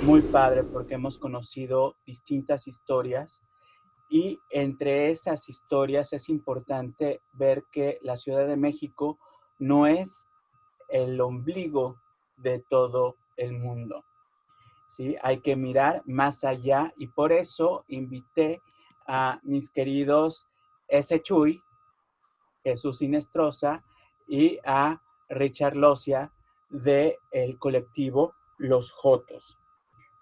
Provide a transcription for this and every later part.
muy padre porque hemos conocido distintas historias y entre esas historias es importante ver que la Ciudad de México no es el ombligo de todo el mundo. ¿Sí? Hay que mirar más allá y por eso invité a mis queridos S. Chuy, Jesús Inestrosa y a Richard Locia del colectivo Los Jotos.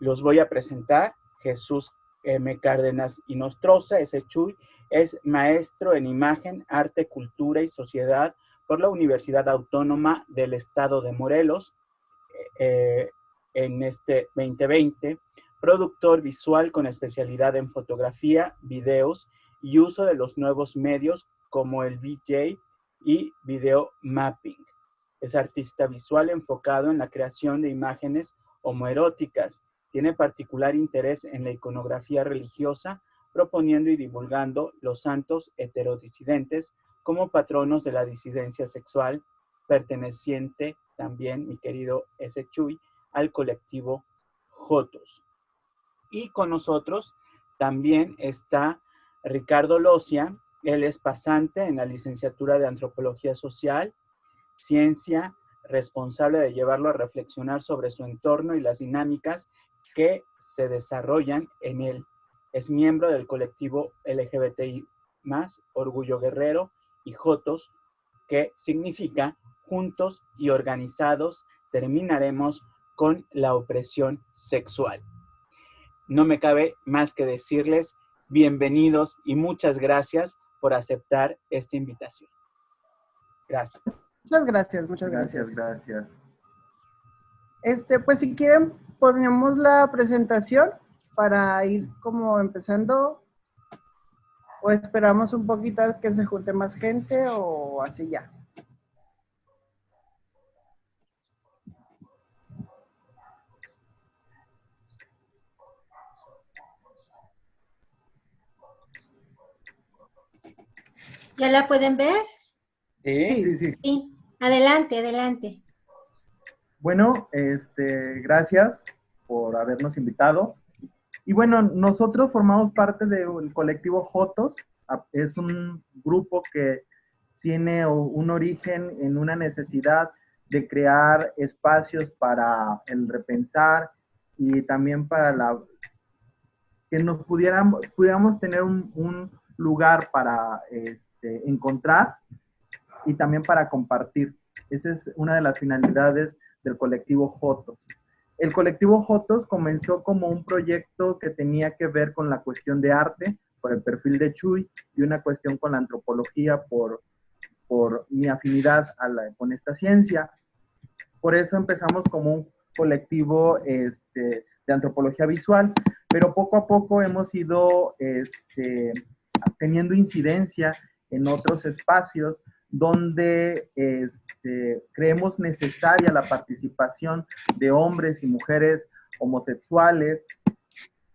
Los voy a presentar. Jesús M. Cárdenas Inostroza, S. Chuy, es maestro en imagen, arte, cultura y sociedad por la Universidad Autónoma del Estado de Morelos eh, en este 2020, productor visual con especialidad en fotografía, videos y uso de los nuevos medios como el VJ y video mapping. Es artista visual enfocado en la creación de imágenes homoeróticas. Tiene particular interés en la iconografía religiosa, proponiendo y divulgando los santos heterodisidentes como patronos de la disidencia sexual, perteneciente también, mi querido S. Chuy, al colectivo Jotos. Y con nosotros también está Ricardo Locia. Él es pasante en la licenciatura de Antropología Social, Ciencia, responsable de llevarlo a reflexionar sobre su entorno y las dinámicas que se desarrollan en él. Es miembro del colectivo LGBTI+, Orgullo Guerrero y Jotos, que significa juntos y organizados terminaremos con la opresión sexual. No me cabe más que decirles bienvenidos y muchas gracias por aceptar esta invitación. Gracias. Muchas gracias, muchas gracias. Gracias. Pues si quieren, ponemos la presentación para ir como empezando, o esperamos un poquito a que se junte más gente, o así ya. ¿Ya la pueden ver? Sí. Sí. Adelante, adelante. Bueno, gracias por habernos invitado. Y bueno, nosotros formamos parte del colectivo Jotos. Es un grupo que tiene un origen en una necesidad de crear espacios para el repensar y también para que nos pudiéramos tener un lugar para encontrar y también para compartir. Esa es una de las finalidades del colectivo Jotos. El colectivo Jotos comenzó como un proyecto que tenía que ver con la cuestión de arte, por el perfil de Chuy, y una cuestión con la antropología por mi afinidad con esta ciencia. Por eso empezamos como un colectivo de antropología visual, pero poco a poco hemos ido teniendo incidencia en otros espacios donde creemos necesaria la participación de hombres y mujeres homosexuales,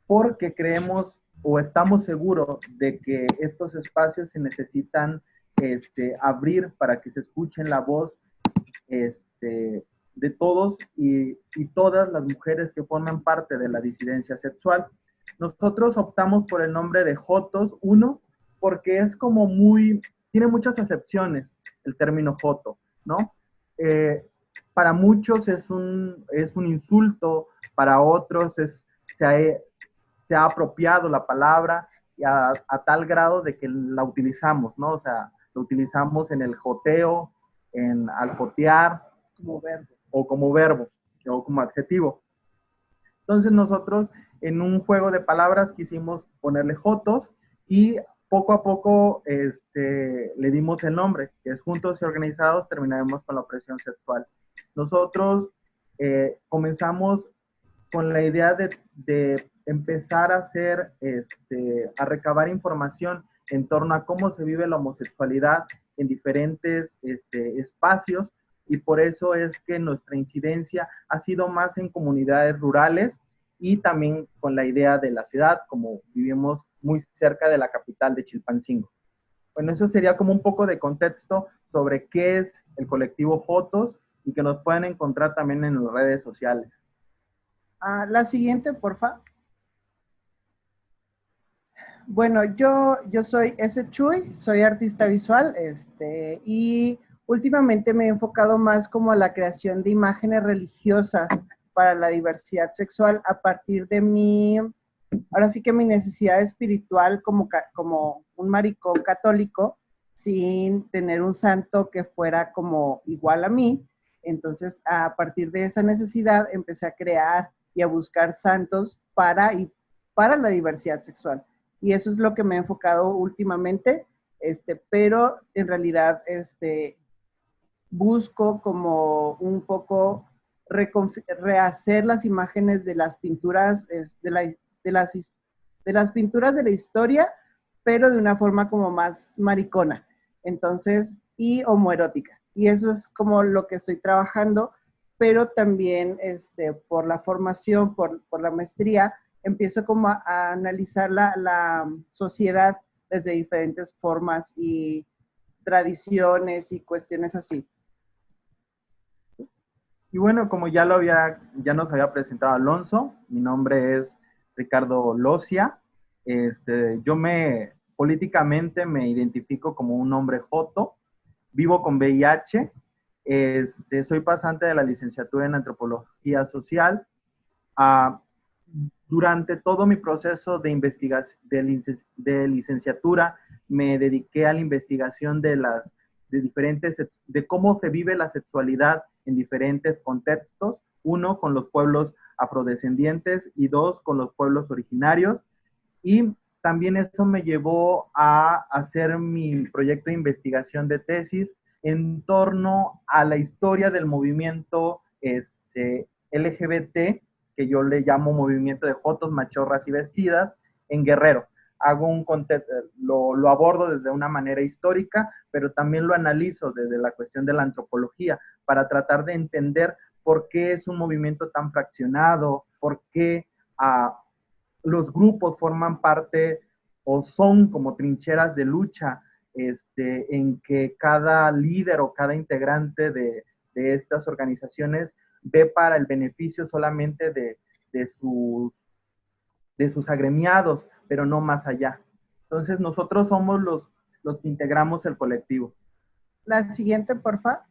porque creemos o estamos seguros de que estos espacios se necesitan abrir para que se escuchen la voz de todos y todas las mujeres que forman parte de la disidencia sexual. Nosotros optamos por el nombre de Jotos, uno, porque es como tiene muchas acepciones el término Joto, ¿no? Para muchos es un insulto, para otros se ha apropiado la palabra a tal grado de que la utilizamos, ¿no? O sea, lo utilizamos en el joteo, en al jotear, Como verbo. o como adjetivo. Entonces nosotros en un juego de palabras quisimos ponerle Jotos y poco a poco le dimos el nombre, que es Juntos y Organizados Terminaremos con la Opresión Sexual. Nosotros comenzamos con la idea de empezar a hacer, a recabar información en torno a cómo se vive la homosexualidad en diferentes espacios, y por eso es que nuestra incidencia ha sido más en comunidades rurales y también con la idea de la ciudad, como vivimos muy cerca de la capital de Chilpancingo. Bueno, eso sería como un poco de contexto sobre qué es el colectivo Jotos y que nos pueden encontrar también en las redes sociales. La siguiente, porfa. Bueno, yo soy S. Chuy, soy artista visual, y últimamente me he enfocado más como a la creación de imágenes religiosas para la diversidad sexual a partir de ahora sí que mi necesidad espiritual como un maricón católico, sin tener un santo que fuera como igual a mí. Entonces, a partir de esa necesidad, empecé a crear y a buscar santos para la diversidad sexual. Y eso es lo que me he enfocado últimamente, pero en realidad busco como un poco rehacer las imágenes de las pinturas, de las pinturas de la historia, pero de una forma como más maricona, entonces, y homoerótica. Y eso es como lo que estoy trabajando, pero también por la formación, por la maestría, empiezo como a analizar la sociedad desde diferentes formas y tradiciones y cuestiones así. Y bueno, como ya nos había presentado Alonso, mi nombre es Ricardo Locia. Yo políticamente me identifico como un hombre joto, vivo con VIH, soy pasante de la licenciatura en Antropología Social. Durante todo mi proceso de investigación, de licenciatura, me dediqué a la investigación de cómo se vive la sexualidad en diferentes contextos, uno con los pueblos afrodescendientes y dos con los pueblos originarios. Y también eso me llevó a hacer mi proyecto de investigación de tesis en torno a la historia del movimiento LGBT, que yo le llamo movimiento de jotos, machorras y vestidas, en Guerrero. Lo abordo desde una manera histórica, pero también lo analizo desde la cuestión de la antropología para tratar de entender por qué es un movimiento tan fraccionado, por qué los grupos forman parte o son como trincheras de lucha, en que cada líder o cada integrante de estas organizaciones ve para el beneficio solamente de sus agremiados, pero no más allá. Entonces, nosotros somos los que integramos el colectivo. La siguiente, porfa.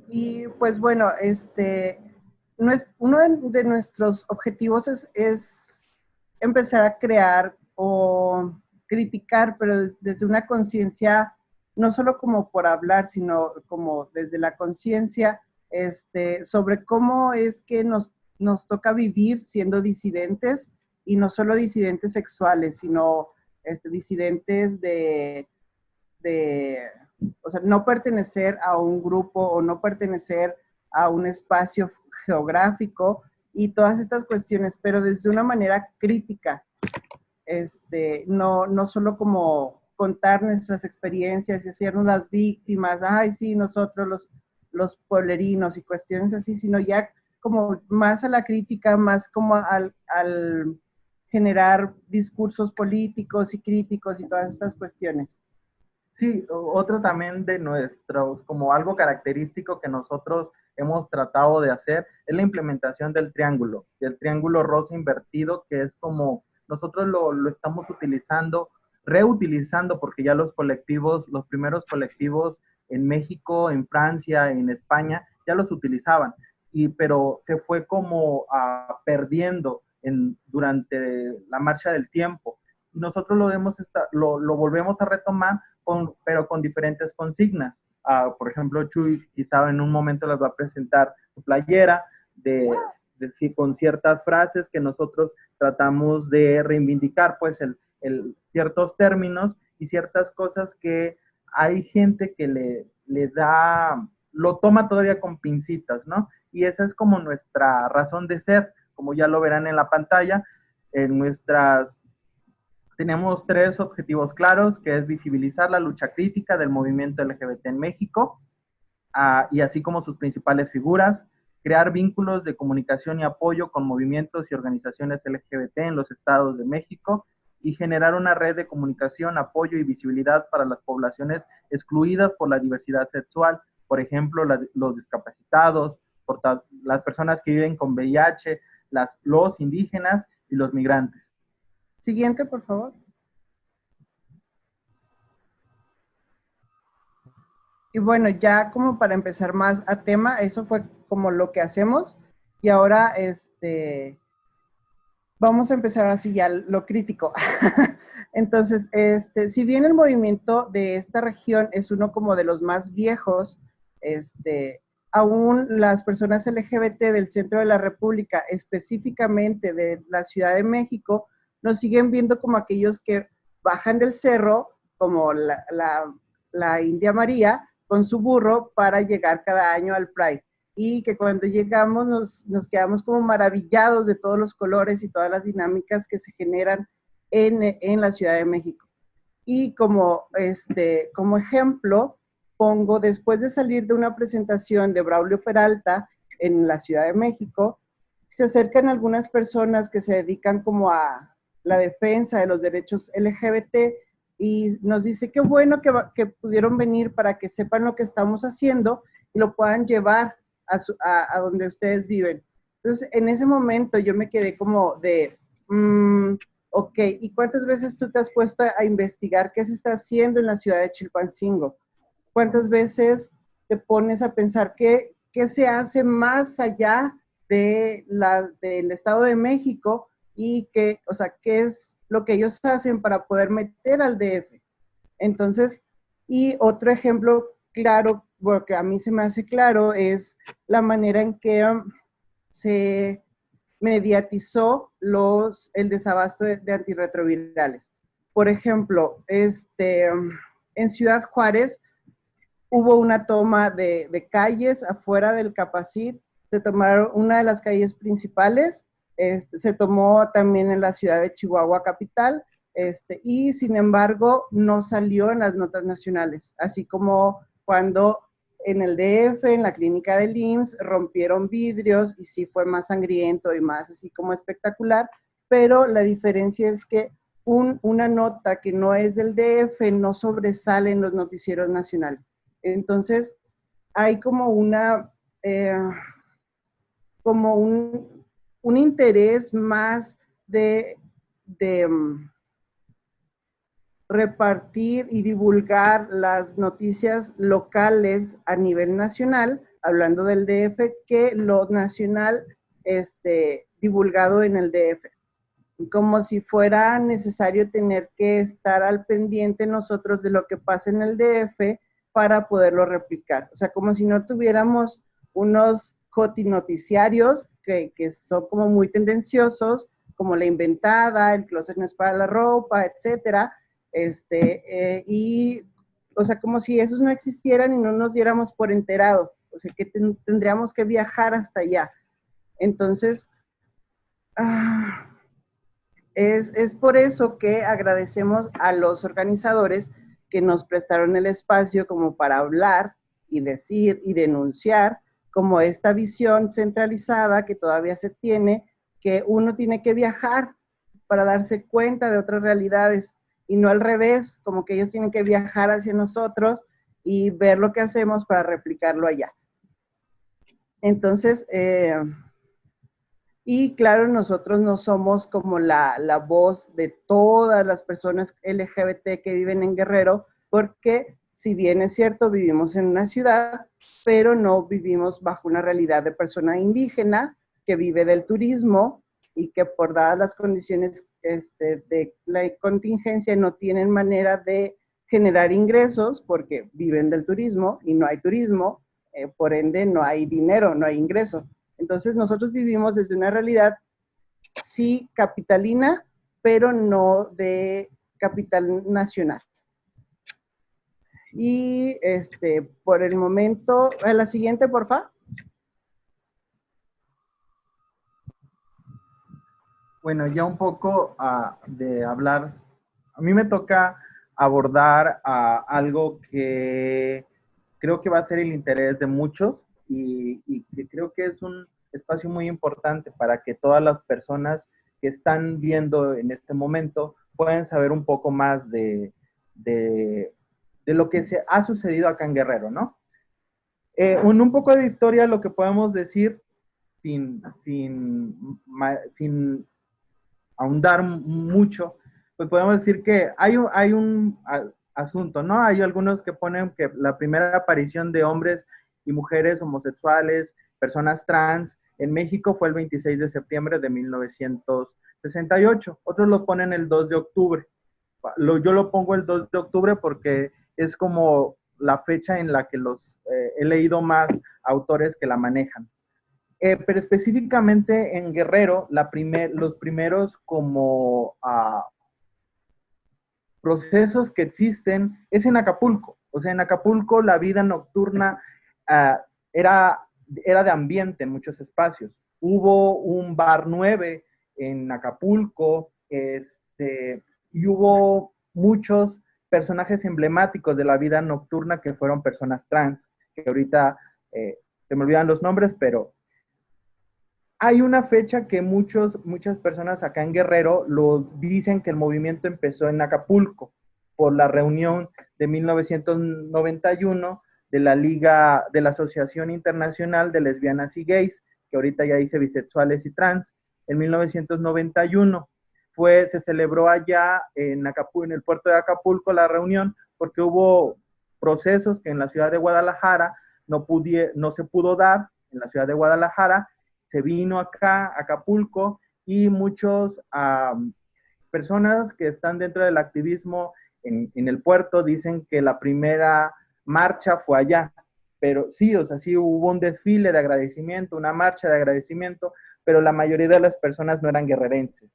Y pues bueno, uno de nuestros objetivos es empezar a crear o criticar, pero desde una conciencia, no solo como por hablar, sino como desde la conciencia, sobre cómo es que nos toca vivir siendo disidentes, y no solo disidentes sexuales, sino disidentes o sea, no pertenecer a un grupo o no pertenecer a un espacio geográfico y todas estas cuestiones, pero desde una manera crítica, no solo como contar nuestras experiencias y hacernos las víctimas, ay, sí, nosotros los pueblerinos y cuestiones así, sino ya como más a la crítica, más como al generar discursos políticos y críticos y todas estas cuestiones. Sí, otro también de nuestros, como algo característico que nosotros hemos tratado de hacer, es la implementación del triángulo rosa invertido, que es como nosotros lo estamos reutilizando, porque ya los primeros colectivos en México, en Francia, en España, ya los utilizaban, pero se fue como perdiendo durante la marcha del tiempo. Nosotros lo volvemos a retomar, pero con diferentes consignas. Por ejemplo, Chuy quizá en un momento les va a presentar su playera con ciertas frases que nosotros tratamos de reivindicar, pues ciertos términos y ciertas cosas que hay gente que lo toma todavía con pincitas, ¿no? Y esa es como nuestra razón de ser, como ya lo verán en la pantalla. Tenemos 3 objetivos claros, que es visibilizar la lucha crítica del movimiento LGBT en México, y así como sus principales figuras, crear vínculos de comunicación y apoyo con movimientos y organizaciones LGBT en los estados de México, y generar una red de comunicación, apoyo y visibilidad para las poblaciones excluidas por la diversidad sexual, por ejemplo, los discapacitados, las personas que viven con VIH, los indígenas y los migrantes. Siguiente, por favor. Y bueno, ya como para empezar más a tema, eso fue como lo que hacemos. Y ahora, vamos a empezar así ya lo crítico. Entonces, si bien el movimiento de esta región es uno como de los más viejos, aún las personas LGBT del centro de la República, específicamente de la Ciudad de México, nos siguen viendo como aquellos que bajan del cerro, como la India María, con su burro para llegar cada año al Pride. Y que cuando llegamos nos quedamos como maravillados de todos los colores y todas las dinámicas que se generan en la Ciudad de México. Y como ejemplo, pongo, después de salir de una presentación de Braulio Peralta en la Ciudad de México, se acercan algunas personas que se dedican como a la defensa de los derechos LGBT y nos dice qué bueno que pudieron venir para que sepan lo que estamos haciendo y lo puedan llevar a donde ustedes viven. Entonces, en ese momento yo me quedé como de, ok, ¿y cuántas veces tú te has puesto a investigar qué se está haciendo en la ciudad de Chilpancingo? ¿Cuántas veces te pones a pensar qué se hace más allá del Estado de México y qué es lo que ellos hacen para poder meter al DF? Entonces, y otro ejemplo claro, porque a mí se me hace claro, es la manera en que se mediatizó el desabasto de antirretrovirales. Por ejemplo, en Ciudad Juárez hubo una toma de calles afuera del Capacit, se tomaron una de las calles principales, se tomó también en la ciudad de Chihuahua capital, y sin embargo no salió en las notas nacionales, así como cuando en el DF, en la clínica del IMSS, rompieron vidrios y sí fue más sangriento y más así como espectacular, pero la diferencia es que una nota que no es del DF no sobresale en los noticieros nacionales. Entonces, hay como como un interés más de repartir y divulgar las noticias locales a nivel nacional, hablando del DF, que lo nacional divulgado en el DF. Como si fuera necesario tener que estar al pendiente nosotros de lo que pasa en el DF para poderlo replicar. O sea, como si no tuviéramos unos noticiarios que son como muy tendenciosos, como La Inventada, El Closet no es para la ropa, etcétera, y, o sea, como si esos no existieran y no nos diéramos por enterado, o sea, que tendríamos que viajar hasta allá. Entonces, es por eso que agradecemos a los organizadores que nos prestaron el espacio como para hablar y decir y denunciar como esta visión centralizada que todavía se tiene, que uno tiene que viajar para darse cuenta de otras realidades y no al revés, como que ellos tienen que viajar hacia nosotros y ver lo que hacemos para replicarlo allá. Entonces, y claro, nosotros no somos como la voz de todas las personas LGBT que viven en Guerrero, porque si bien es cierto, vivimos en una ciudad, pero no vivimos bajo una realidad de persona indígena que vive del turismo y que por dadas las condiciones de la contingencia no tienen manera de generar ingresos porque viven del turismo y no hay turismo, por ende no hay dinero, no hay ingreso. Entonces nosotros vivimos desde una realidad, sí, capitalina, pero no de capital nacional. Y por el momento, a la siguiente, por favor. Bueno, ya un poco de hablar, a mí me toca abordar algo que creo que va a ser el interés de muchos y que creo que es un espacio muy importante para que todas las personas que están viendo en este momento puedan saber un poco más de lo que se ha sucedido acá en Guerrero, ¿no? Un poco de historia, lo que podemos decir, sin ahondar mucho, pues podemos decir que hay un asunto, ¿no? Hay algunos que ponen que la primera aparición de hombres y mujeres homosexuales, personas trans, en México fue el 26 de septiembre de 1968. Otros lo ponen el 2 de octubre. Yo lo pongo el 2 de octubre porque es como la fecha en la que he leído más autores que la manejan. Pero específicamente en Guerrero, los primeros como procesos que existen es en Acapulco. O sea, en Acapulco la vida nocturna era de ambiente en muchos espacios. Hubo un bar 9 en Acapulco, y hubo muchos personajes emblemáticos de la vida nocturna que fueron personas trans, que ahorita se me olvidan los nombres, pero hay una fecha que muchas personas acá en Guerrero lo dicen que el movimiento empezó en Acapulco por la reunión de 1991 de la Asociación Internacional de Lesbianas y Gays, que ahorita ya dice bisexuales y trans. En 1991 se celebró allá en el puerto de Acapulco la reunión, porque hubo procesos que en la ciudad de Guadalajara no se pudo dar, en la ciudad de Guadalajara. Se vino acá, a Acapulco, y muchas personas que están dentro del activismo en el puerto dicen que la primera marcha fue allá. Pero sí, o sea, sí hubo un desfile de agradecimiento, una marcha de agradecimiento, pero la mayoría de las personas no eran guerrerenses.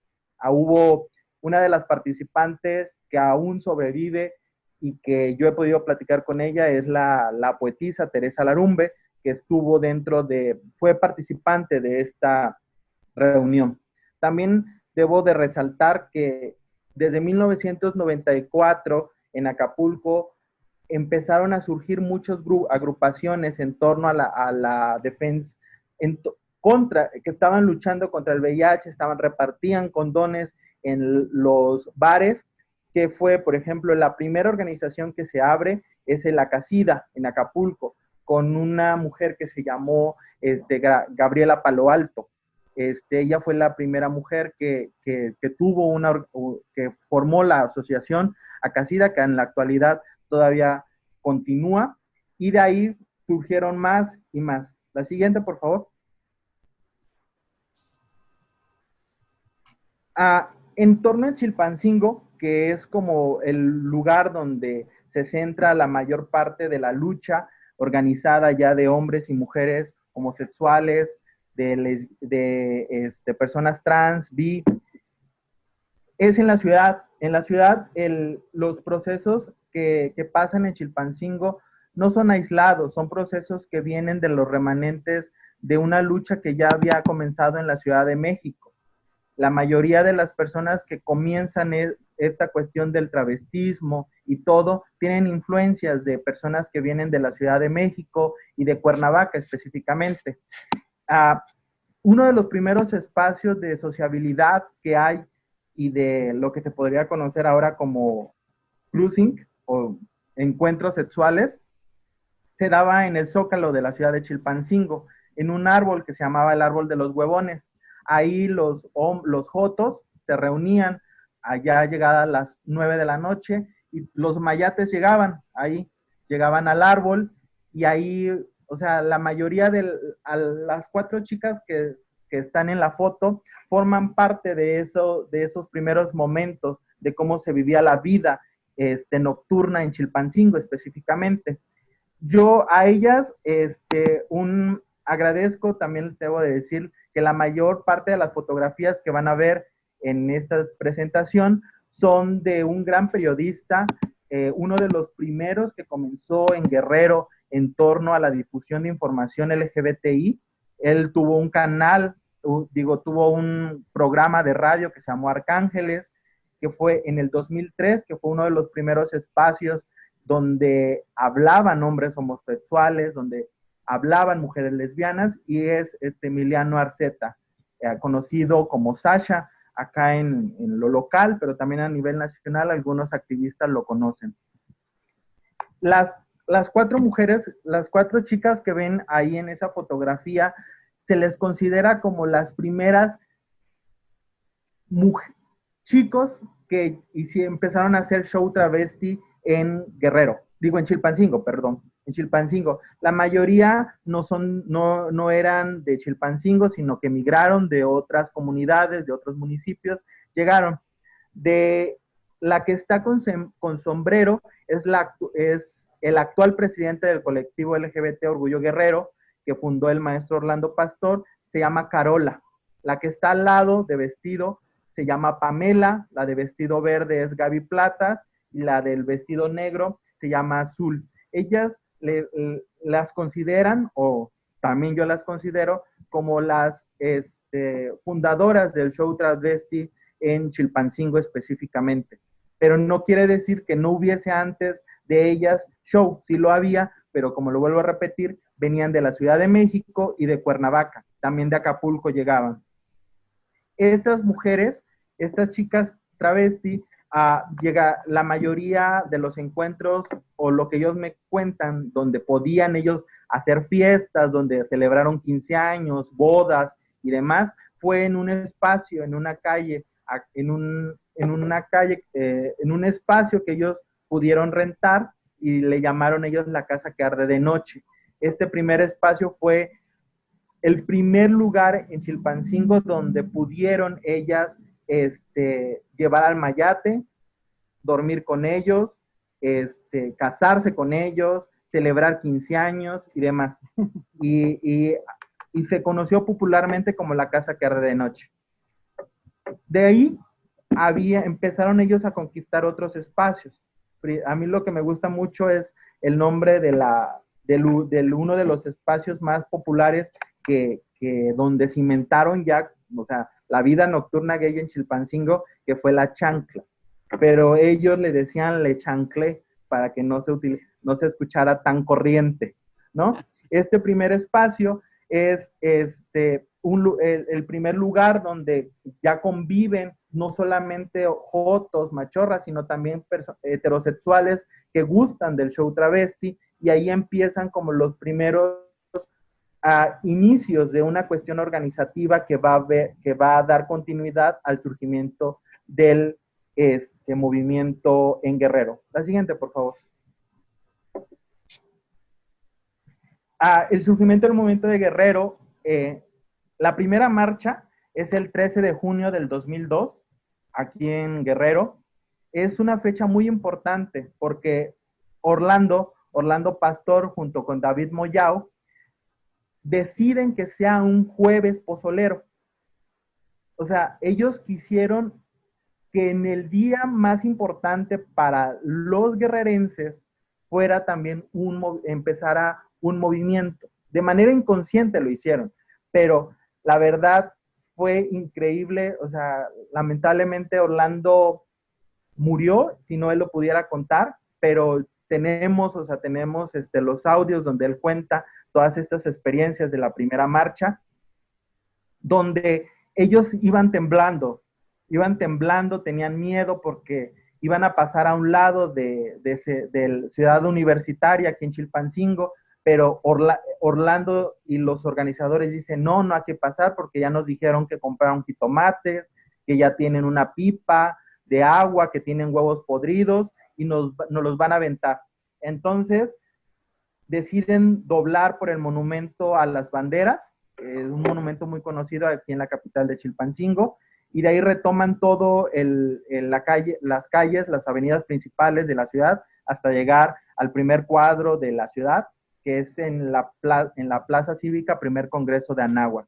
Hubo una de las participantes que aún sobrevive y que yo he podido platicar con ella, es la poetisa Teresa Larumbe, que fue participante de esta reunión. También debo de resaltar que desde 1994 en Acapulco empezaron a surgir muchas agrupaciones en torno a la defensa, que estaban luchando contra el VIH, repartían condones en los bares, que fue, por ejemplo, la primera organización que se abre es el Acasida en Acapulco, con una mujer que se llamó Gabriela Palo Alto. Ella fue la primera mujer que formó la asociación Acasida, que en la actualidad todavía continúa, y de ahí surgieron más y más. La siguiente, por favor. En torno a Chilpancingo, que es como el lugar donde se centra la mayor parte de la lucha organizada ya de hombres y mujeres homosexuales, de personas trans, bi, es en la ciudad. En la ciudad, los procesos que pasan en Chilpancingo no son aislados, son procesos que vienen de los remanentes de una lucha que ya había comenzado en la Ciudad de México. La mayoría de las personas que comienzan esta cuestión del travestismo y todo, tienen influencias de personas que vienen de la Ciudad de México y de Cuernavaca específicamente. Uno de los primeros espacios de sociabilidad que hay y de lo que se podría conocer ahora como cruising o encuentros sexuales, se daba en el Zócalo de la ciudad de Chilpancingo, en un árbol que se llamaba el árbol de los huevones. Ahí los jotos se reunían allá llegadas las 9 de la noche y los mayates llegaban al árbol, y ahí, o sea, la mayoría las 4 chicas que están en la foto forman parte de esos primeros momentos de cómo se vivía la vida nocturna en Chilpancingo específicamente. Yo a ellas agradezco, también debo de decir que la mayor parte de las fotografías que van a ver en esta presentación son de un gran periodista, uno de los primeros que comenzó en Guerrero en torno a la difusión de información LGBTI. Él tuvo un canal, tuvo un programa de radio que se llamó Arcángeles, que fue en el 2003, que fue uno de los primeros espacios donde hablaban hombres homosexuales, donde hablaban mujeres lesbianas, y es Emiliano Arceta, conocido como Sasha acá en lo local, pero también a nivel nacional algunos activistas lo conocen. las 4 mujeres, las 4 chicas que ven ahí en esa fotografía, se les considera como las primeras chicos que empezaron a hacer show travesti en Guerrero, digo en Chilpancingo, perdón, en Chilpancingo. La mayoría no eran de Chilpancingo, sino que migraron de otras comunidades, de otros municipios, llegaron. De la que está con sombrero es el actual presidente del colectivo LGBT Orgullo Guerrero, que fundó el maestro Orlando Pastor, se llama Carola. La que está al lado de vestido se llama Pamela, la de vestido verde es Gaby Platas, y la del vestido negro se llama Azul. Ellas las consideran, o también yo las considero, como las fundadoras del show travesti en Chilpancingo específicamente. Pero no quiere decir que no hubiese antes de ellas show, sí lo había, pero como lo vuelvo a repetir, venían de la Ciudad de México y de Cuernavaca, también de Acapulco llegaban. Estas mujeres, estas chicas travesti, la mayoría de los encuentros, o lo que ellos me cuentan, donde podían ellos hacer fiestas, donde celebraron 15 años, bodas y demás, fue en un espacio, en una calle, en un espacio que ellos pudieron rentar y le llamaron ellos la casa que arde de noche. Este primer espacio fue el primer lugar en Chilpancingo donde pudieron ellas llevar al mayate, dormir con ellos, casarse con ellos, celebrar 15 años y demás. Y se conoció popularmente como la casa que arde de noche. De ahí empezaron ellos a conquistar otros espacios. A mí lo que me gusta mucho es el nombre de uno de los espacios más populares que donde cimentaron ya, o sea, la vida nocturna gay en Chilpancingo, que fue La Chancla. Pero ellos le decían Le Chanclé para que no se escuchara tan corriente, ¿no? Este primer espacio es el primer lugar donde ya conviven no solamente jotos, machorras, sino también heterosexuales que gustan del show travesti, y ahí empiezan como los primeros inicios de una cuestión organizativa que va a dar continuidad al surgimiento del movimiento en Guerrero. La siguiente, por favor. El surgimiento del movimiento de Guerrero, la primera marcha es el 13 de junio del 2002, aquí en Guerrero. Es una fecha muy importante porque Orlando Pastor junto con David Moyao deciden que sea un jueves pozolero. O sea, ellos quisieron que en el día más importante para los guerrerenses fuera también empezara un movimiento. De manera inconsciente lo hicieron, pero la verdad fue increíble. O sea, lamentablemente Orlando murió, si no él lo pudiera contar, pero tenemos los audios donde él cuenta todas estas experiencias de la primera marcha, donde ellos iban temblando, tenían miedo porque iban a pasar a un lado de Ciudad Universitaria aquí en Chilpancingo, pero Orlando y los organizadores dicen, no hay que pasar porque ya nos dijeron que compraron jitomates, que ya tienen una pipa de agua, que tienen huevos podridos y nos los van a aventar. Entonces, deciden doblar por el monumento a las banderas, un monumento muy conocido aquí en la capital de Chilpancingo, y de ahí retoman todo las calles, las avenidas principales de la ciudad, hasta llegar al primer cuadro de la ciudad, que es en la Plaza Cívica, primer Congreso de Anáhuac.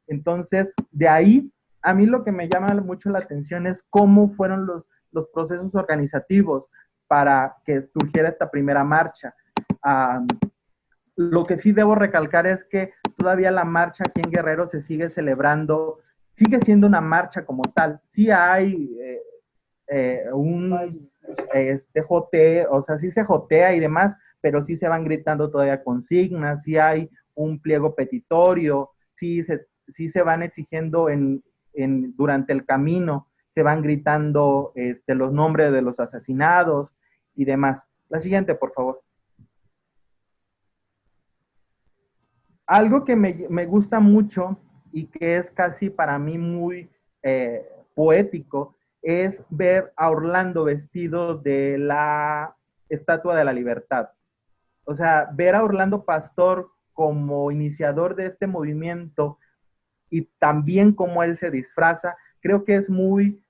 Entonces, de ahí, a mí lo que me llama mucho la atención es cómo fueron los procesos organizativos para que surgiera esta primera marcha. Lo que sí debo recalcar es que todavía la marcha aquí en Guerrero se sigue celebrando, sigue siendo una marcha como tal. Sí hay joteo, o sea, sí se jotea y demás, pero sí se van gritando todavía consignas, sí hay un pliego petitorio, sí se van exigiendo durante el camino, se van gritando los nombres de los asesinados y demás. La siguiente, por favor. Algo que me gusta mucho y que es casi para mí muy poético es ver a Orlando vestido de la Estatua de la Libertad. O sea, ver a Orlando Pastor como iniciador de este movimiento y también cómo él se disfraza, creo que es muy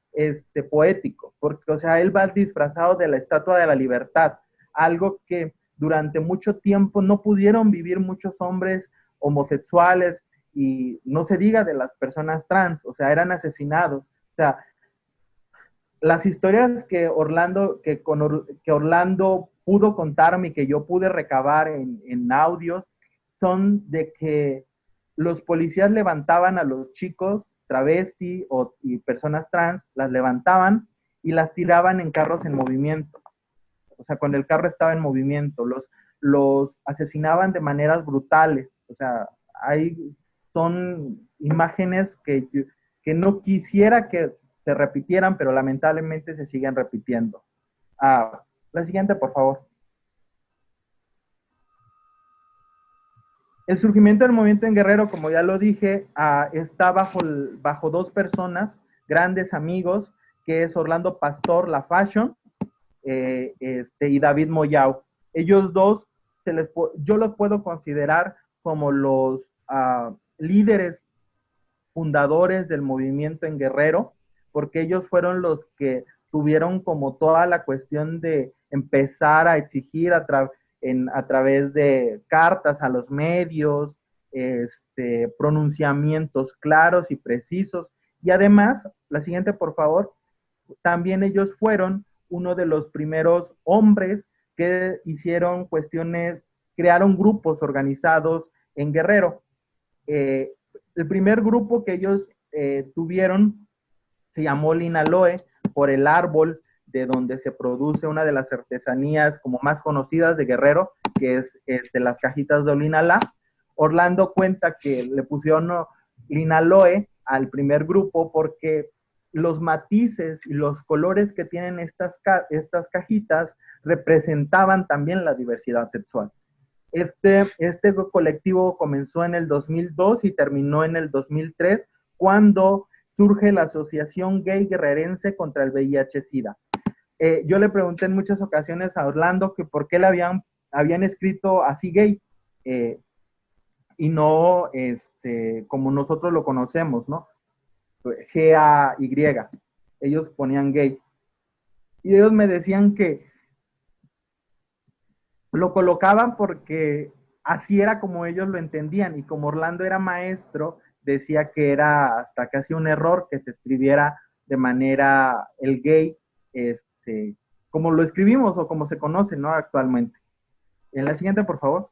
poético, porque, o sea, él va disfrazado de la Estatua de la Libertad, algo que durante mucho tiempo no pudieron vivir muchos hombres homosexuales y no se diga de las personas trans, o sea, eran asesinados. O sea, las historias que Orlando pudo contarme y que yo pude recabar en audios son de que los policías levantaban a los chicos travesti y personas trans, las levantaban y las tiraban en carros en movimiento. O sea, cuando el carro estaba en movimiento, los asesinaban de maneras brutales. O sea, son imágenes que no quisiera que se repitieran, pero lamentablemente se siguen repitiendo. La siguiente, por favor. El surgimiento del movimiento en Guerrero, como ya lo dije, está bajo dos personas, grandes amigos, que es Orlando Pastor, la Fashion, y David Moyao. Ellos dos, yo los puedo considerar como los líderes fundadores del movimiento en Guerrero, porque ellos fueron los que tuvieron como toda la cuestión de empezar a exigir a través de cartas a los medios, pronunciamientos claros y precisos. Y además, la siguiente, por favor, también ellos fueron uno de los primeros hombres que hicieron crearon grupos organizados en Guerrero. El primer grupo que ellos tuvieron se llamó Linaloe, por el árbol de donde se produce una de las artesanías como más conocidas de Guerrero, que es de las cajitas de Olinalá. Orlando cuenta que le pusieron Linaloe al primer grupo porque los matices y los colores que tienen estas cajitas representaban también la diversidad sexual. Este colectivo comenzó en el 2002 y terminó en el 2003, cuando surge la Asociación Gay Guerrerense contra el VIH-Sida. Yo le pregunté en muchas ocasiones a Orlando que por qué le habían escrito así gay, y no como nosotros lo conocemos, ¿no? G-A-Y. Ellos ponían gay. Y ellos me decían que lo colocaban porque así era como ellos lo entendían, y como Orlando era maestro, decía que era hasta casi un error que se escribiera de manera el gay, como lo escribimos o como se conoce, ¿no? Actualmente. En la siguiente, por favor.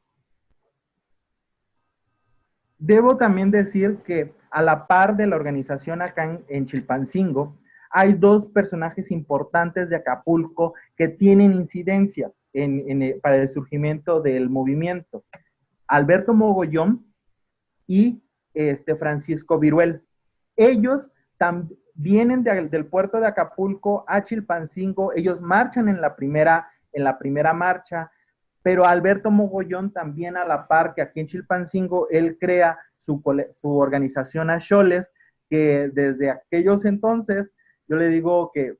Debo también decir que a la par de la organización acá en Chilpancingo, hay dos personajes importantes de Acapulco que tienen incidencia para el surgimiento del movimiento. Alberto Mogollón y Francisco Viruel. Ellos vienen del puerto de Acapulco a Chilpancingo, ellos marchan en la primera marcha, pero Alberto Mogollón también, a la par que aquí en Chilpancingo, él crea su organización Axoles, que desde aquellos entonces, yo le digo que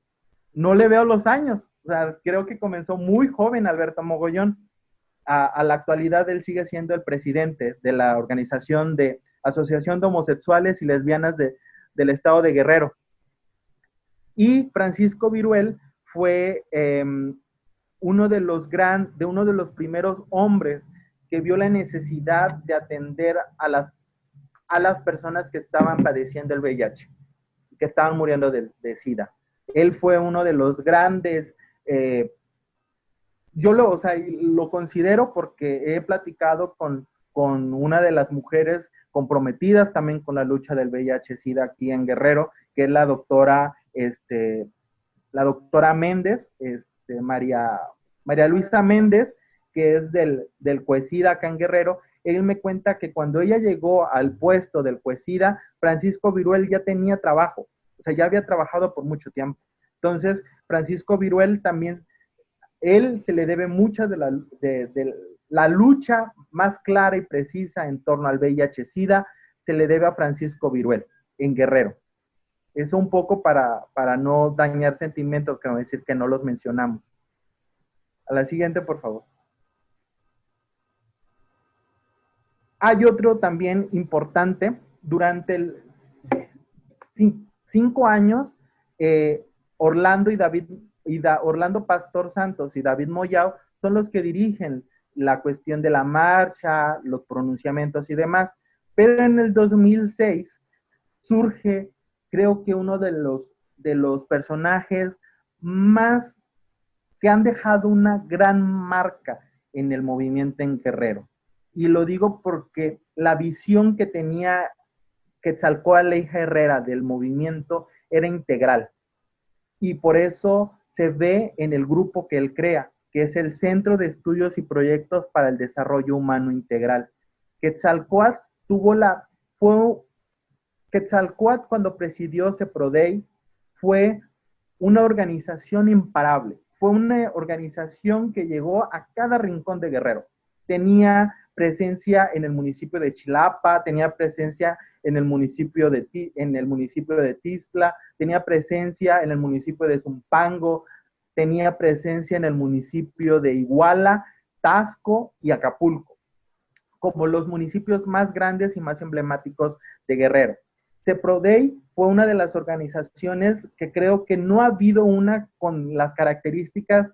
no le veo los años, o sea, creo que comenzó muy joven Alberto Mogollón. A la actualidad él sigue siendo el presidente de la organización de Asociación de Homosexuales y Lesbianas del Estado de Guerrero. Y Francisco Viruel fue uno de los primeros hombres que vio la necesidad de atender a las personas que estaban padeciendo el VIH, que estaban muriendo de SIDA. Él fue uno de los grandes, yo lo considero porque he platicado con una de las mujeres comprometidas también con la lucha del VIH-Sida aquí en Guerrero, que es la doctora Méndez, María Luisa Méndez, que es del COESIDA acá en Guerrero. Él me cuenta que cuando ella llegó al puesto del COESIDA, Francisco Viruel ya tenía trabajo, o sea, ya había trabajado por mucho tiempo. Entonces, Francisco Viruel también, él se le debe muchas de la lucha más clara y precisa en torno al VIH-Sida se le debe a Francisco Viruel, en Guerrero. Eso un poco para no dañar sentimientos, que no decir que no los mencionamos. A la siguiente, por favor. Hay otro también importante. Durante 5 años, Orlando Pastor Santos y David Moyao son los que dirigen la cuestión de la marcha, los pronunciamientos y demás. Pero en el 2006 surge, creo que uno de los personajes más que han dejado una gran marca en el movimiento en Guerrero. Y lo digo porque la visión que tenía Quetzalcóatl Leija Herrera del movimiento era integral. Y por eso se ve en el grupo que él crea, que es el Centro de Estudios y Proyectos para el Desarrollo Humano Integral. Quetzalcóatl Quetzalcóatl, cuando presidió CEPRODEI, fue una organización imparable. Fue una organización que llegó a cada rincón de Guerrero. Tenía presencia en el municipio de Chilapa, tenía presencia en el municipio de Tizla, tenía presencia en el municipio de Zumpango, tenía presencia en el municipio de Iguala, Tasco y Acapulco, como los municipios más grandes y más emblemáticos de Guerrero. CEPRODEI fue una de las organizaciones que creo que no ha habido una con las características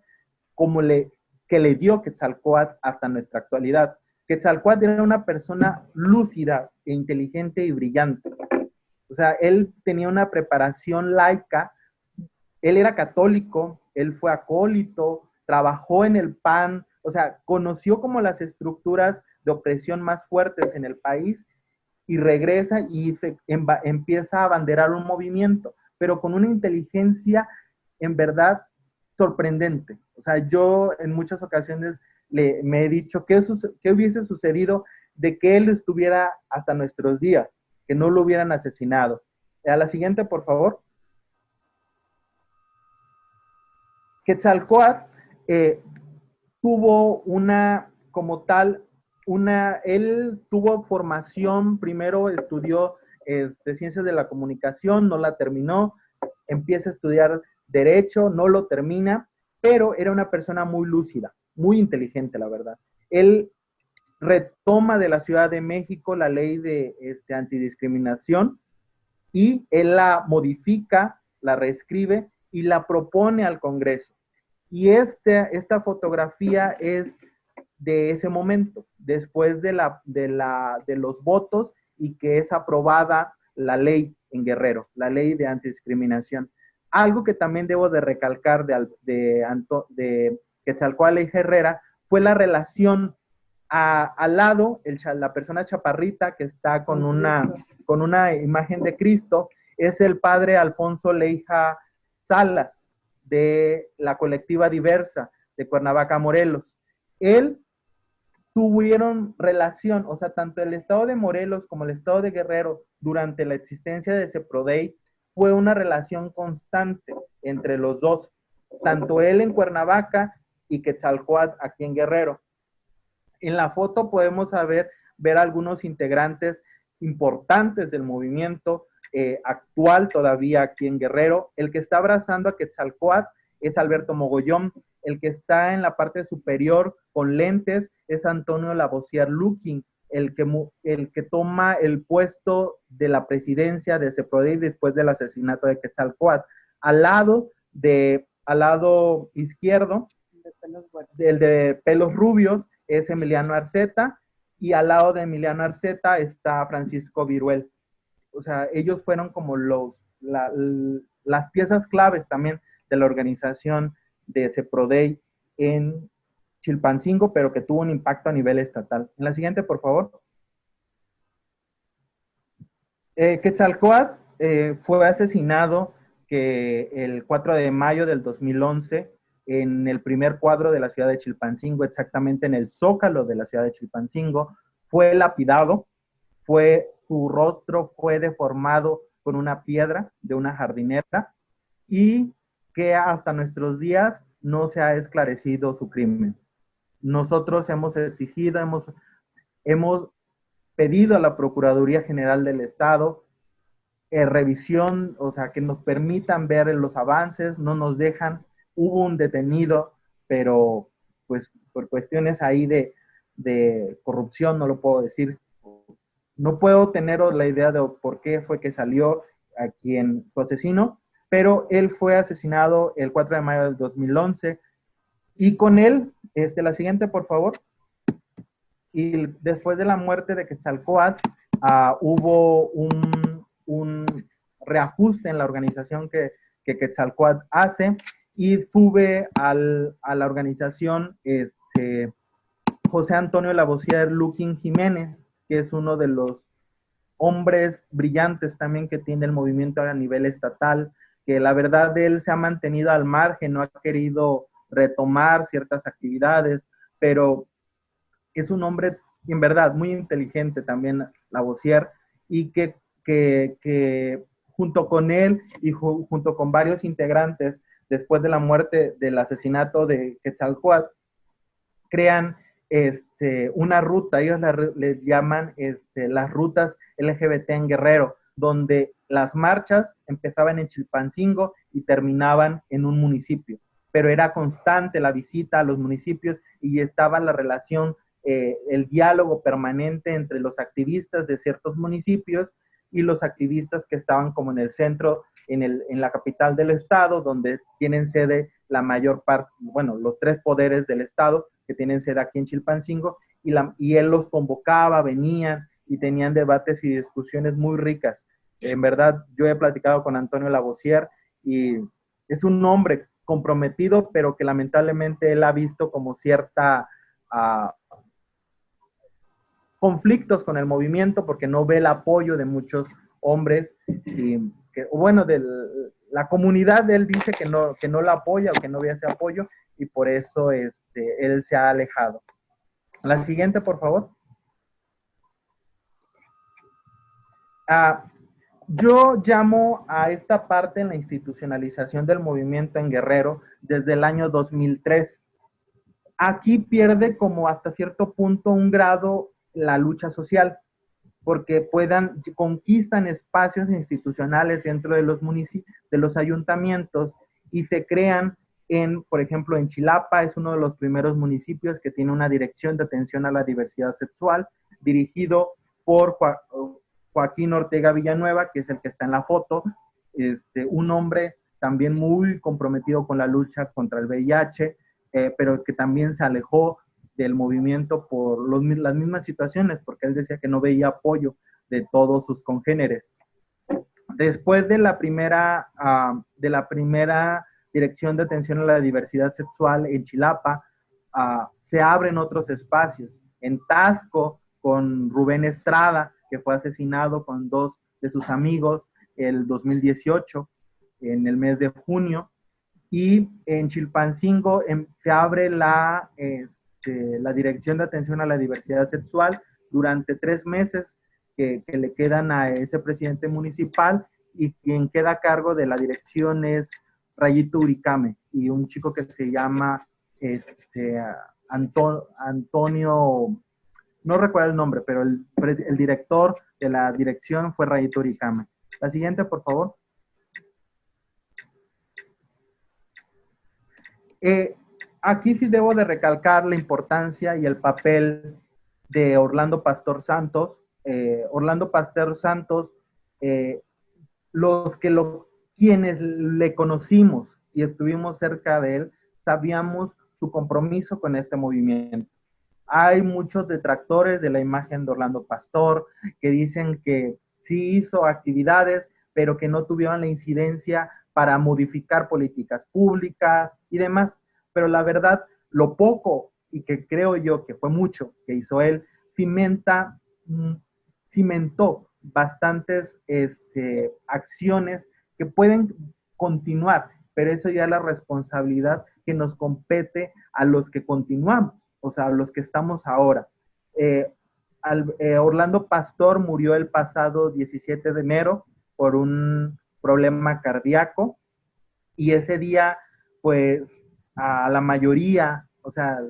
que le dio Quetzalcóatl hasta nuestra actualidad. Quetzalcóatl era una persona lúcida e inteligente y brillante. O sea, él tenía una preparación laica, él era católico, él fue acólito, trabajó en el PAN, o sea, conoció como las estructuras de opresión más fuertes en el país y regresa y empieza a abanderar un movimiento, pero con una inteligencia en verdad sorprendente. O sea, yo en muchas ocasiones me he dicho qué hubiese sucedido de que él estuviera hasta nuestros días, que no lo hubieran asesinado. A la siguiente, por favor. Quetzalcóatl tuvo él tuvo formación, primero estudió Ciencias de la Comunicación, no la terminó, empieza a estudiar Derecho, no lo termina, pero era una persona muy lúcida, muy inteligente, la verdad. Él retoma de la Ciudad de México la ley de antidiscriminación y él la modifica, la reescribe y la propone al Congreso. Y esta fotografía es de ese momento, después de los votos y que es aprobada la ley en Guerrero, la ley de antidiscriminación. Algo que también debo de recalcar de Quetzalcóatl Leija Herrera fue la relación al lado, la persona chaparrita que está con una imagen de Cristo, es el padre Alfonso Leija Salas, de la colectiva Diversa de Cuernavaca, Morelos. Él tuvieron relación, o sea, tanto el estado de Morelos como el estado de Guerrero durante la existencia de CEPRODEI fue una relación constante entre los dos, tanto él en Cuernavaca y Quetzalcóatl aquí en Guerrero. En la foto podemos ver algunos integrantes importantes del movimiento actual todavía aquí en Guerrero. El que está abrazando a Quetzalcóatl es Alberto Mogollón. El que está en la parte superior con lentes es Antonio Lavoisier Lukin, el que toma el puesto de la presidencia de CEPRODEI después del asesinato de Quetzalcóatl. Al lado izquierdo, el de pelos rubios, es Emiliano Arceta, y al lado de Emiliano Arceta está Francisco Viruel. O sea, ellos fueron como las piezas claves también de la organización de CEPRODEI en Chilpancingo, pero que tuvo un impacto a nivel estatal. En la siguiente, por favor. Quetzalcóatl fue asesinado el 4 de mayo del 2011 en el primer cuadro de la ciudad de Chilpancingo, exactamente en el zócalo de la ciudad de Chilpancingo. Fue lapidado, su rostro fue deformado con una piedra de una jardinera y que hasta nuestros días no se ha esclarecido su crimen. nosotros hemos exigido, hemos pedido a la Procuraduría General del Estado revisión, o sea, que nos permitan ver los avances, no nos dejan. Hubo un detenido, pero pues por cuestiones ahí de corrupción, no lo puedo decir. No puedo tener la idea de por qué fue que salió a quien su asesino, pero él fue asesinado el 4 de mayo del 2011 y con él, la siguiente por favor, y después de la muerte de Quetzalcóatl, hubo un reajuste en la organización que Quetzalcóatl hace y sube a la organización José Antonio Lavoisier Luquín Jiménez, que es uno de los hombres brillantes también que tiene el movimiento a nivel estatal, que la verdad él se ha mantenido al margen, no ha querido retomar ciertas actividades, pero es un hombre en verdad muy inteligente también, Lavoisier, y que junto con él y junto con varios integrantes, después de la muerte del asesinato de Quetzalcóatl, crean una ruta, ellos le llaman las rutas LGBT en Guerrero, donde las marchas empezaban en Chilpancingo y terminaban en un municipio, pero era constante la visita a los municipios y estaba la relación, el diálogo permanente entre los activistas de ciertos municipios y los activistas que estaban como en el centro, en la capital del estado, donde tienen sede la mayor parte, bueno, los tres poderes del estado, que tienen sede aquí en Chilpancingo, y él los convocaba, venían y tenían debates y discusiones muy ricas. En verdad, yo he platicado con Antonio Lavoisier y es un hombre comprometido, pero que lamentablemente él ha visto como cierta conflictos con el movimiento porque no ve el apoyo de muchos hombres y bueno, de la comunidad de él dice que no la apoya o que no ve ese apoyo y por eso él se ha alejado. La siguiente, por favor. Yo llamo a esta parte en la institucionalización del movimiento en Guerrero desde el año 2003. Aquí pierde como hasta cierto punto un grado la lucha social, porque conquistan espacios institucionales dentro de los municipios, de los ayuntamientos y se crean por ejemplo, en Chilapa es uno de los primeros municipios que tiene una dirección de atención a la diversidad sexual, dirigido por Joaquín Ortega Villanueva, que es el que está en la foto, un hombre también muy comprometido con la lucha contra el VIH, pero que también se alejó del movimiento por las mismas situaciones, porque él decía que no veía apoyo de todos sus congéneres. Después de la primera Dirección de Atención a la Diversidad Sexual en Chilapa, se abren otros espacios. En Taxco, con Rubén Estrada, que fue asesinado con dos de sus amigos el 2018, en el mes de junio, y en Chilpancingo se abre la Dirección de Atención a la Diversidad Sexual durante 3 meses que le quedan a ese presidente municipal, y quien queda a cargo de la dirección es Rayito Uricame y un chico que se llama Antonio, no recuerdo el nombre, pero el director de la dirección fue Rayito Uricame. La siguiente, por favor. Aquí sí debo de recalcar la importancia y el papel de Orlando Pastor Santos. Orlando Pastor Santos, quienes le conocimos y estuvimos cerca de él, sabíamos su compromiso con este movimiento. Hay muchos detractores de la imagen de Orlando Pastor que dicen que sí hizo actividades, pero que no tuvieron la incidencia para modificar políticas públicas y demás. Pero la verdad, lo poco, y que creo yo que fue mucho que hizo él, cimentó bastantes acciones que pueden continuar, pero eso ya es la responsabilidad que nos compete a los que continuamos, o sea, a los que estamos ahora. Orlando Pastor murió el pasado 17 de enero por un problema cardíaco, y ese día, pues, a la mayoría, o sea,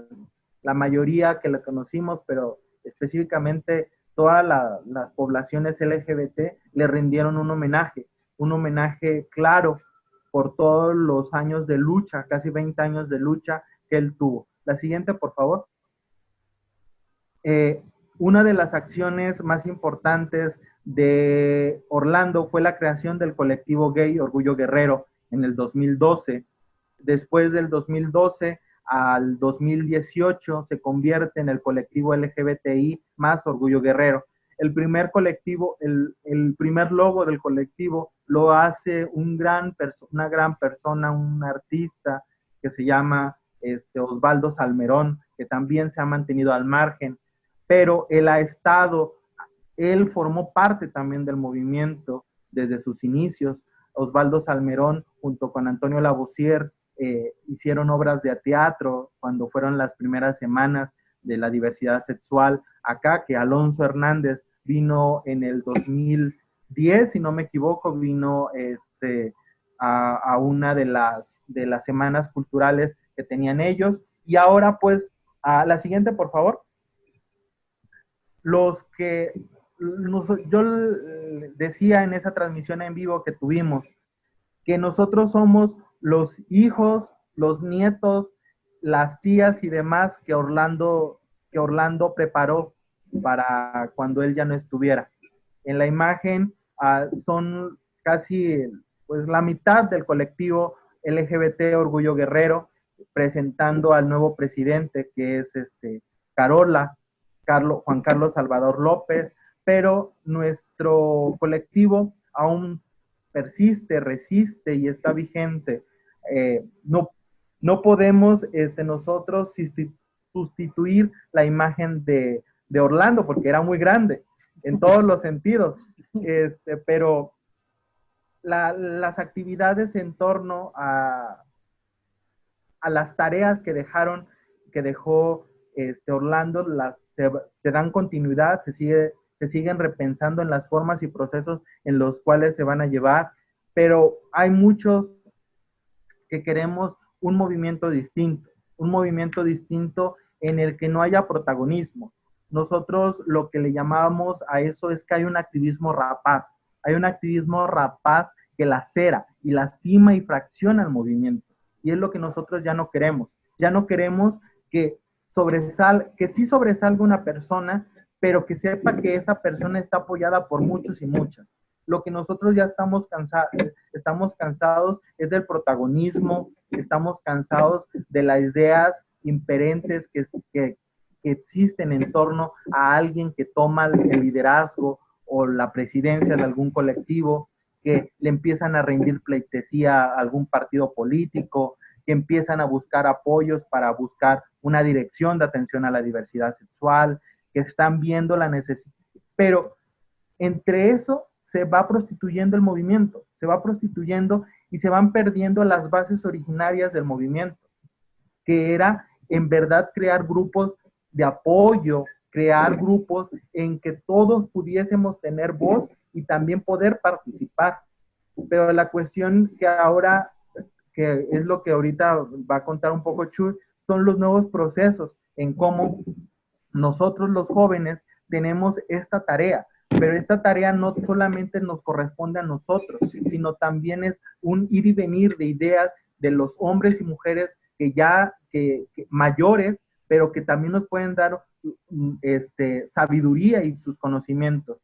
la mayoría que la conocimos, pero específicamente todas las poblaciones LGBT le rindieron un homenaje claro por todos los años de lucha, casi 20 años de lucha que él tuvo. La siguiente, por favor. Una de las acciones más importantes de Orlando fue la creación del colectivo gay Orgullo Guerrero en el 2012. Después del 2012 al 2018 se convierte en el colectivo LGBTI más Orgullo Guerrero. El primer colectivo, el primer logo del colectivo lo hace una gran persona, un artista que se llama Osvaldo Salmerón, que también se ha mantenido al margen, pero él formó parte también del movimiento desde sus inicios. Osvaldo Salmerón, junto con Antonio Lavoisier, hicieron obras de teatro cuando fueron las primeras semanas de la diversidad sexual acá, que Alonso Hernández vino en el 2010, si no me equivoco, vino a una de las semanas culturales que tenían ellos. Y ahora pues, a la siguiente, por favor. Yo decía en esa transmisión en vivo que tuvimos, que nosotros somos los hijos, los nietos, las tías y demás que Orlando preparó para cuando él ya no estuviera. En la imagen son casi pues la mitad del colectivo LGBT Orgullo Guerrero, presentando al nuevo presidente, que es Juan Carlos Salvador López, pero nuestro colectivo aún persiste, resiste y está vigente. No podemos nosotros sustituir la imagen de Orlando, porque era muy grande en todos los sentidos, pero las actividades en torno a las tareas que dejó Orlando se dan continuidad, se siguen repensando en las formas y procesos en los cuales se van a llevar, pero hay muchos que queremos un movimiento distinto en el que no haya protagonismo. Nosotros lo que le llamábamos a eso es que hay un activismo rapaz que lacera y lastima y fracciona el movimiento, y es lo que nosotros ya no queremos que sí sobresalga una persona, pero que sepa que esa persona está apoyada por muchos y muchas. Lo que nosotros ya estamos cansados es del protagonismo, estamos cansados de las ideas imperentes que existen en torno a alguien que toma el liderazgo o la presidencia de algún colectivo, que le empiezan a rendir pleitesía a algún partido político, que empiezan a buscar apoyos para buscar una dirección de atención a la diversidad sexual, que están viendo la necesidad. Pero entre eso se va prostituyendo el movimiento, se va prostituyendo y se van perdiendo las bases originarias del movimiento, que era en verdad crear grupos de apoyo, crear grupos en que todos pudiésemos tener voz y también poder participar. Pero la cuestión que ahora, que es lo que ahorita va a contar un poco Chuy, son los nuevos procesos en cómo nosotros los jóvenes tenemos esta tarea, pero esta tarea no solamente nos corresponde a nosotros, sino también es un ir y venir de ideas de los hombres y mujeres que mayores, pero que también nos pueden dar sabiduría y sus conocimientos.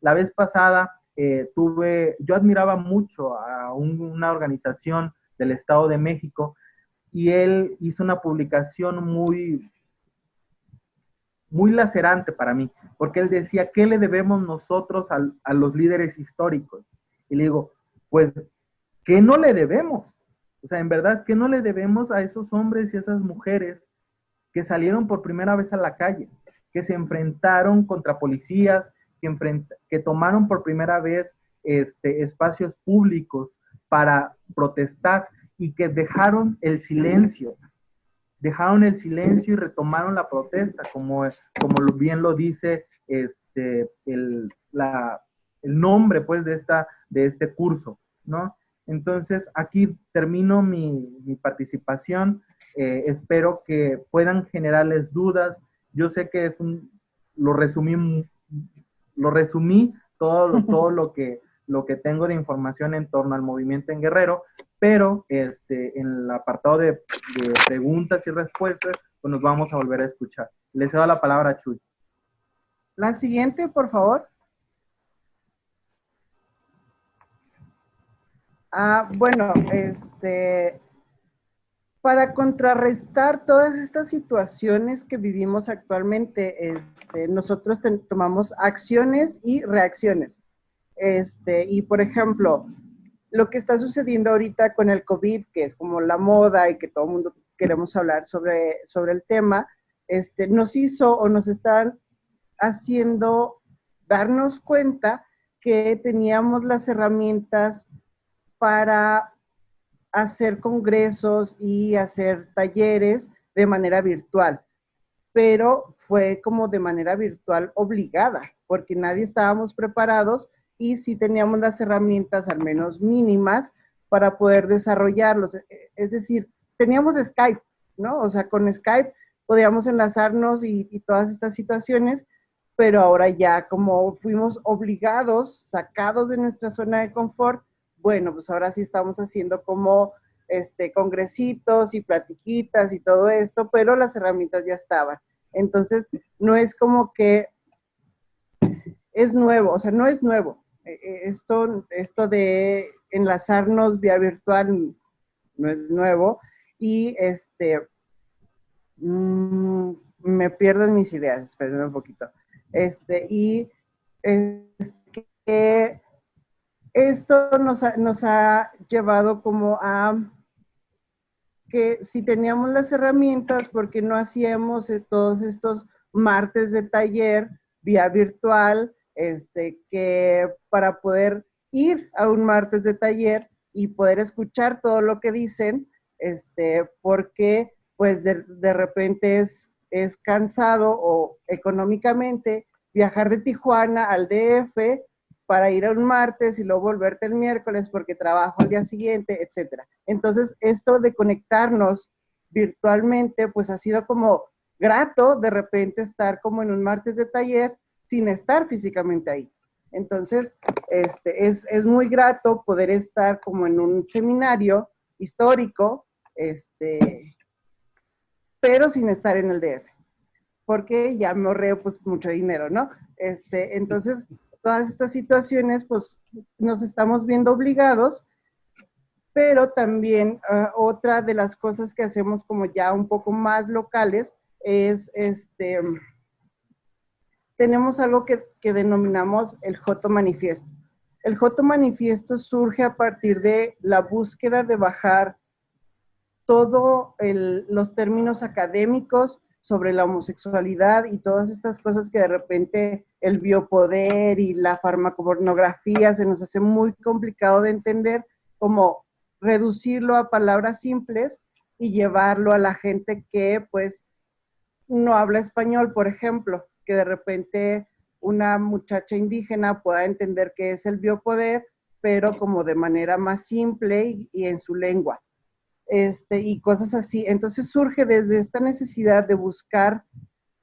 La vez pasada yo admiraba mucho a una organización del Estado de México, y él hizo una publicación muy lacerante para mí, porque él decía, ¿qué le debemos nosotros a los líderes históricos? Y le digo, pues, ¿qué no le debemos? O sea, en verdad, ¿qué no le debemos a esos hombres y esas mujeres que salieron por primera vez a la calle, que se enfrentaron contra policías, que tomaron por primera vez espacios públicos para protestar y que dejaron el silencio y retomaron la protesta, como bien lo dice el nombre pues de este curso, ¿no? Entonces, aquí termino mi participación. Espero que puedan generarles dudas. Yo sé que lo resumí, todo lo que tengo de información en torno al movimiento en Guerrero, pero en el apartado de preguntas y respuestas, pues nos vamos a volver a escuchar. Les cedo la palabra a Chuy. La siguiente, por favor. Bueno, para contrarrestar todas estas situaciones que vivimos actualmente, nosotros tomamos acciones y reacciones. Y por ejemplo, lo que está sucediendo ahorita con el COVID, que es como la moda y que todo el mundo queremos hablar sobre el tema, nos hizo o nos están haciendo darnos cuenta que teníamos las herramientas para hacer congresos y hacer talleres de manera virtual, pero fue como de manera virtual obligada, porque nadie estábamos preparados y sí teníamos las herramientas, al menos mínimas, para poder desarrollarlos. Es decir, teníamos Skype, ¿no? O sea, con Skype podíamos enlazarnos y todas estas situaciones, pero ahora ya como fuimos obligados, sacados de nuestra zona de confort, bueno, pues ahora sí estamos haciendo como congresitos y platiquitas y todo esto, pero las herramientas ya estaban. Entonces, no es como que es nuevo, o sea, no es nuevo. Esto de enlazarnos vía virtual no es nuevo y me pierdo en mis ideas, espérenme un poquito. Que esto nos ha llevado como a que si teníamos las herramientas, ¿por qué no hacíamos todos estos martes de taller vía virtual, que para poder ir a un martes de taller y poder escuchar todo lo que dicen, porque pues de repente es cansado o económicamente viajar de Tijuana al DF para ir a un martes y luego volverte el miércoles porque trabajo al día siguiente, etcétera. Entonces, esto de conectarnos virtualmente, pues ha sido como grato de repente estar como en un martes de taller sin estar físicamente ahí. Entonces, es muy grato poder estar como en un seminario histórico, pero sin estar en el DF, porque ya me ahorré pues mucho dinero, ¿no? Entonces, todas estas situaciones, pues nos estamos viendo obligados, pero también otra de las cosas que hacemos como ya un poco más locales es, tenemos algo que denominamos el Joto Manifiesto. El Joto Manifiesto surge a partir de la búsqueda de bajar todos los términos académicos sobre la homosexualidad y todas estas cosas que de repente el biopoder y la farmacopornografía se nos hace muy complicado de entender, como reducirlo a palabras simples y llevarlo a la gente que pues no habla español, por ejemplo, que de repente una muchacha indígena pueda entender qué es el biopoder, pero como de manera más simple y en su lengua. Y cosas así. Entonces surge desde esta necesidad de buscar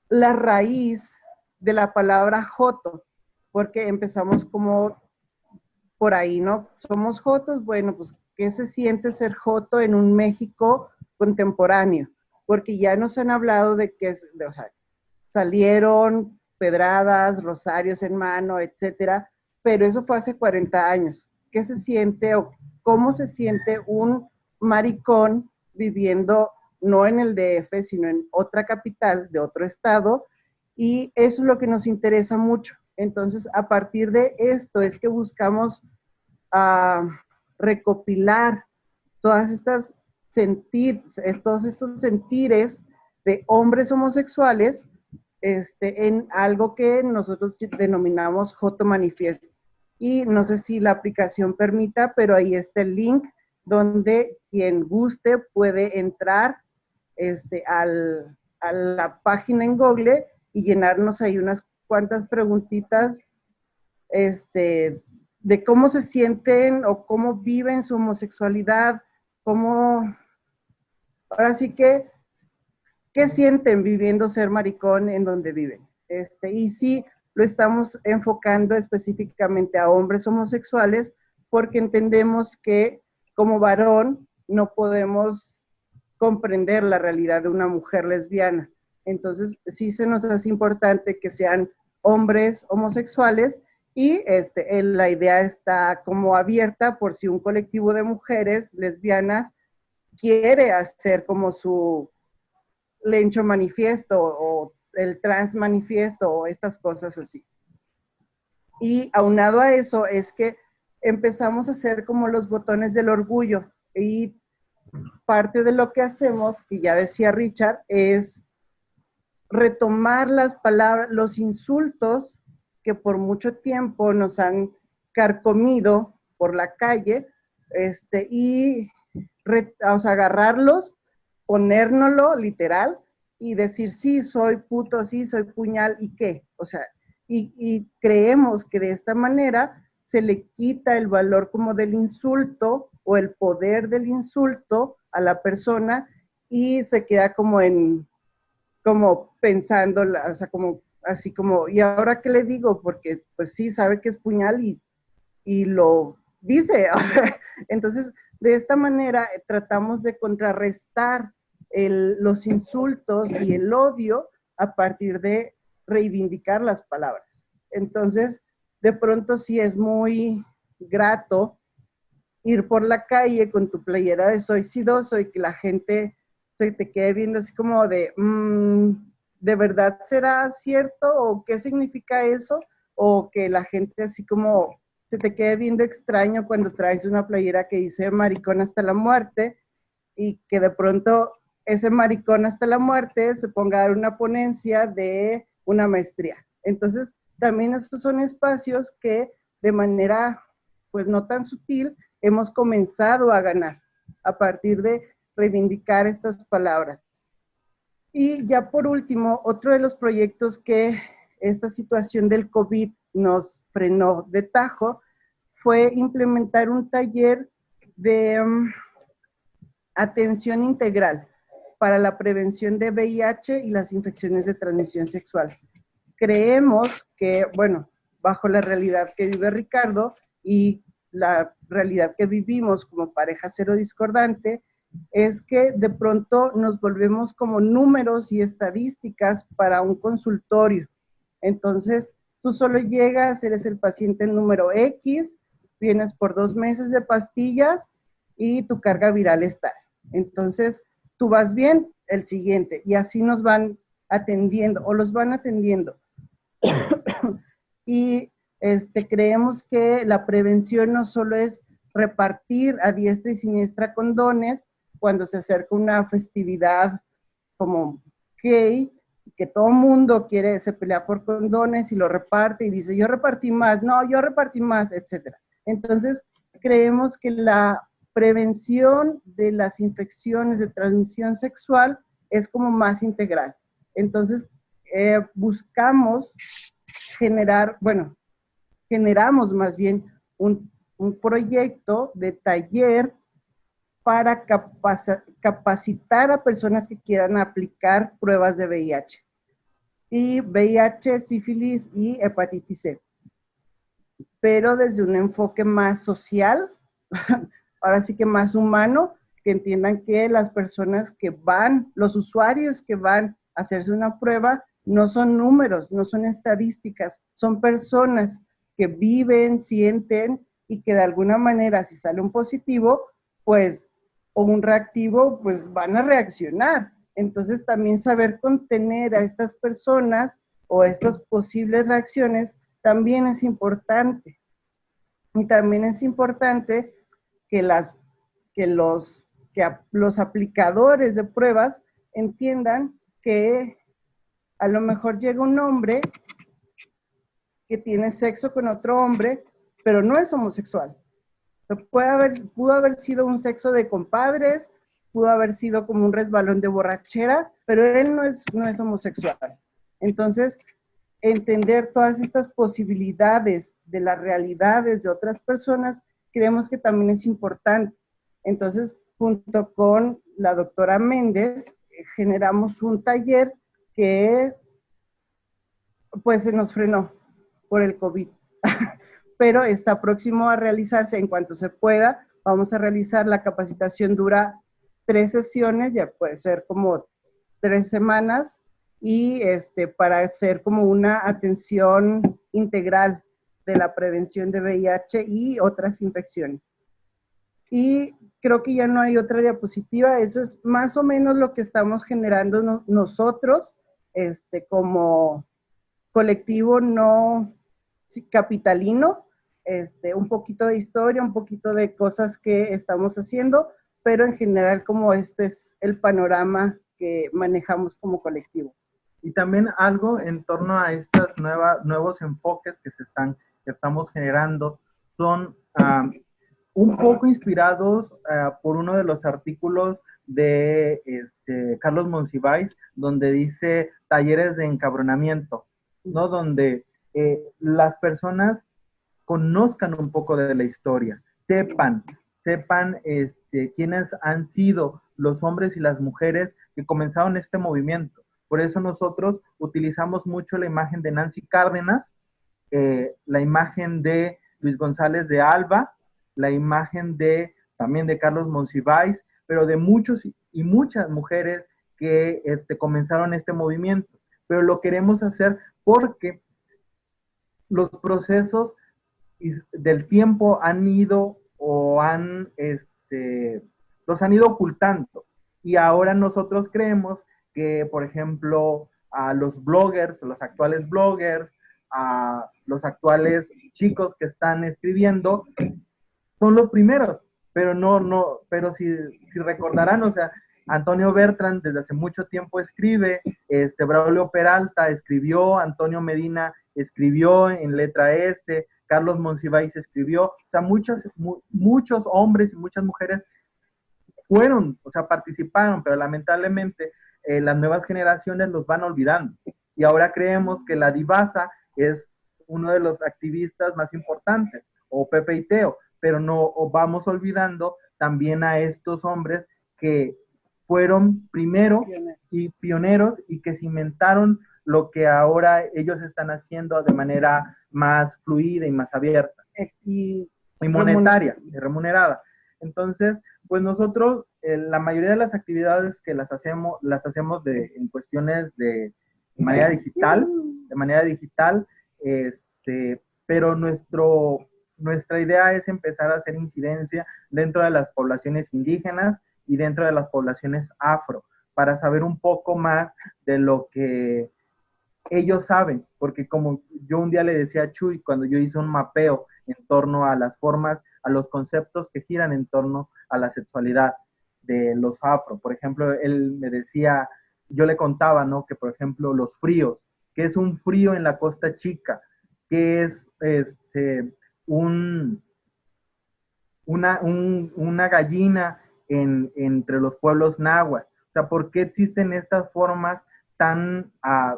la raíz de la palabra joto, porque empezamos como por ahí, ¿no? Somos jotos, bueno, pues, ¿qué se siente ser joto en un México contemporáneo? Porque ya nos han hablado de que, o sea, salieron pedradas, rosarios en mano, etcétera, pero eso fue hace 40 años. ¿Qué se siente o cómo se siente un maricón viviendo no en el DF, sino en otra capital de otro estado? Y eso es lo que nos interesa mucho. Entonces, a partir de esto es que buscamos recopilar todas estas todos estos sentires de hombres homosexuales en algo que nosotros denominamos Joto Manifiesto. Y no sé si la aplicación permita, pero ahí está el link donde quien guste puede entrar a la página en Google y llenarnos ahí unas cuantas preguntitas de cómo se sienten o cómo viven su homosexualidad, cómo, ahora sí que, ¿qué sienten viviendo ser maricón en donde viven? Y sí, lo estamos enfocando específicamente a hombres homosexuales porque entendemos que como varón no podemos comprender la realidad de una mujer lesbiana. Entonces, sí se nos hace importante que sean hombres homosexuales y la idea está como abierta por si un colectivo de mujeres lesbianas quiere hacer como su lencho manifiesto o el trans manifiesto o estas cosas así. Y aunado a eso es que empezamos a hacer como los botones del orgullo y parte de lo que hacemos, que ya decía Richard, es retomar las palabras, los insultos que por mucho tiempo nos han carcomido por la calle, y o sea, agarrarlos, ponérnoslo literal y decir, sí, soy puto, sí, soy puñal, ¿y qué? O sea, y creemos que de esta manera se le quita el valor como del insulto o el poder del insulto a la persona y se queda como como pensando, o sea, como así como, ¿y ahora qué le digo? Porque pues sí, sabe que es puñal y lo dice. O sea, entonces, de esta manera tratamos de contrarrestar los insultos y el odio a partir de reivindicar las palabras. Entonces, de pronto sí es muy grato ir por la calle con tu playera de Soy Sidoso y que la gente se te quede viendo así como ¿de verdad será cierto? ¿O qué significa eso? O que la gente así como se te quede viendo extraño cuando traes una playera que dice maricón hasta la muerte y que de pronto ese maricón hasta la muerte se ponga a dar una ponencia de una maestría. Entonces, también esos son espacios que de manera, pues no tan sutil, hemos comenzado a ganar a partir de reivindicar estas palabras. Y ya por último, otro de los proyectos que esta situación del COVID nos frenó de tajo fue implementar un taller de atención integral para la prevención de VIH y las infecciones de transmisión sexual. Creemos que, bueno, bajo la realidad que vive Ricardo y la realidad que vivimos como pareja cero discordante, es que de pronto nos volvemos como números y estadísticas para un consultorio. Entonces, tú solo llegas, eres el paciente número X, vienes por 2 meses de pastillas y tu carga viral está. Entonces, tú vas bien, el siguiente, y así nos van atendiendo o los van atendiendo. Y creemos que la prevención no solo es repartir a diestra y siniestra condones cuando se acerca una festividad como gay, que todo mundo se pelea por condones y lo reparte y dice, yo repartí más, no, yo repartí más, etc. Entonces, creemos que la prevención de las infecciones de transmisión sexual es como más integral. Entonces, buscamos generamos más bien un proyecto de taller para capacitar a personas que quieran aplicar pruebas de VIH. Y VIH, sífilis y hepatitis C. Pero desde un enfoque más social, ahora sí que más humano, que entiendan que las personas que van, los usuarios que van a hacerse una prueba, no son números, no son estadísticas, son personas que viven, sienten y que de alguna manera, si sale un positivo, pues, o un reactivo, pues van a reaccionar. Entonces, también saber contener a estas personas o estas posibles reacciones también es importante. Y también es importante que los aplicadores de pruebas entiendan que a lo mejor llega un hombre que tiene sexo con otro hombre, pero no es homosexual. Pudo haber sido un sexo de compadres, pudo haber sido como un resbalón de borrachera, pero él no es homosexual. Entonces, entender todas estas posibilidades de las realidades de otras personas, creemos que también es importante. Entonces, junto con la doctora Méndez, generamos un taller que pues se nos frenó por el COVID, pero está próximo a realizarse en cuanto se pueda. Vamos a realizar la capacitación, dura 3 sesiones, ya puede ser como 3 semanas, y para hacer como una atención integral de la prevención de VIH y otras infecciones. Y creo que ya no hay otra diapositiva. Eso es más o menos lo que estamos generando nosotros como colectivo no capitalino, un poquito de historia, un poquito de cosas que estamos haciendo, pero en general como este es el panorama que manejamos como colectivo. Y también algo en torno a estos nuevos enfoques que estamos generando son un poco inspirados por uno de los artículos de Carlos Monsiváis, donde dice talleres de encabronamiento, ¿no? Donde las personas conozcan un poco de la historia, sepan quiénes han sido los hombres y las mujeres que comenzaron este movimiento. Por eso nosotros utilizamos mucho la imagen de Nancy Cárdenas, la imagen de Luis González de Alba, la imagen también de Carlos Monsiváis, pero de muchos y muchas mujeres que comenzaron este movimiento. Pero lo queremos hacer porque los procesos del tiempo han ido o los han ido ocultando. Y ahora nosotros creemos que, por ejemplo, a los bloggers, los actuales bloggers, a los actuales chicos que están escribiendo, son los primeros, pero si recordarán, o sea, Antonio Bertrand desde hace mucho tiempo escribe, Braulio Peralta escribió, Antonio Medina escribió en letra S, Carlos Monsiváis escribió, o sea, muchos hombres y muchas mujeres participaron, pero lamentablemente las nuevas generaciones los van olvidando. Y ahora creemos que la Divasa es uno de los activistas más importantes, o Pepe y Teo, pero no vamos olvidando también a estos hombres que fueron primero y pioneros y que cimentaron lo que ahora ellos están haciendo de manera más fluida y más abierta y monetaria y remunerada. Entonces, pues nosotros, la mayoría de las actividades que las hacemos en cuestiones de manera digital, pero nuestra idea es empezar a hacer incidencia dentro de las poblaciones indígenas y dentro de las poblaciones afro, para saber un poco más de lo que ellos saben, porque como yo un día le decía a Chuy, cuando yo hice un mapeo en torno a las formas, a los conceptos que giran en torno a la sexualidad de los afro, por ejemplo, él me decía, yo le contaba, ¿no? Que por ejemplo los fríos, que es un frío en la Costa Chica, que es una gallina entre los pueblos náhuatl. O sea, ¿por qué existen estas formas tan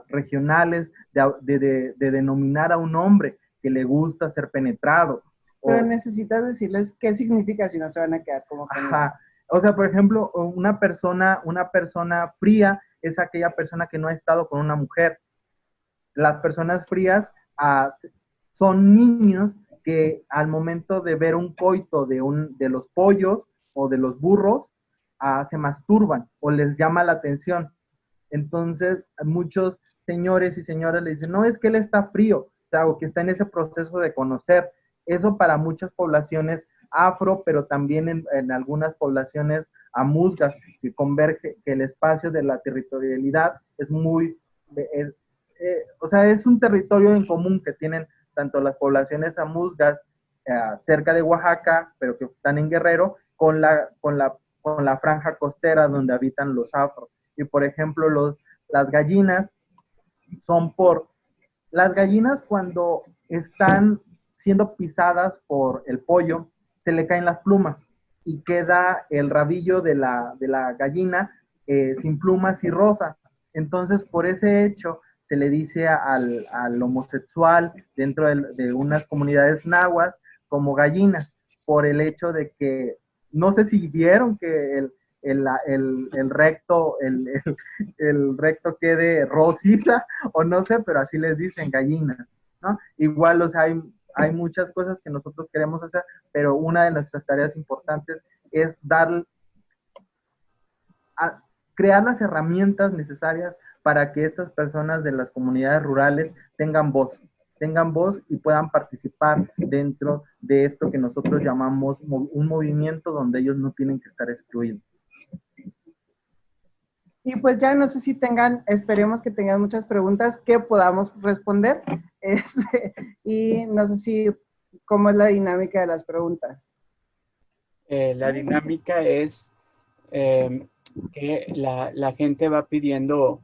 regionales de denominar a un hombre que le gusta ser penetrado? Pero necesitas decirles qué significa, si no se van a quedar como... Ajá. O sea, por ejemplo, una persona fría es aquella persona que no ha estado con una mujer. Las personas frías son niños que al momento de ver un coito de los pollos o de los burros, se masturban o les llama la atención. Entonces, muchos señores y señoras le dicen, no, es que él está frío, o sea, o que está en ese proceso de conocer. Eso para muchas poblaciones afro, pero también en algunas poblaciones amuzgas, que converge, que el espacio de la territorialidad es es un territorio en común que tienen tanto las poblaciones amuzgas cerca de Oaxaca, pero que están en Guerrero, con la franja costera donde habitan los afro. Y por ejemplo, las gallinas las gallinas cuando están siendo pisadas por el pollo, se le caen las plumas y queda el rabillo de la gallina sin plumas y rosa. Entonces, por ese hecho, se le dice al homosexual dentro de unas comunidades nahuas como gallinas, por el hecho de que, no sé si vieron que el recto, el recto quede rosita, o no sé, pero así les dicen gallinas, ¿no? Igual, o sea, hay muchas cosas que nosotros queremos hacer, pero una de nuestras tareas importantes es crear las herramientas necesarias para que estas personas de las comunidades rurales tengan voz y puedan participar dentro de esto que nosotros llamamos un movimiento donde ellos no tienen que estar excluidos. Y pues ya no sé si esperemos que tengan muchas preguntas que podamos responder. Y no sé si, ¿cómo es la dinámica de las preguntas? La dinámica es que la gente va pidiendo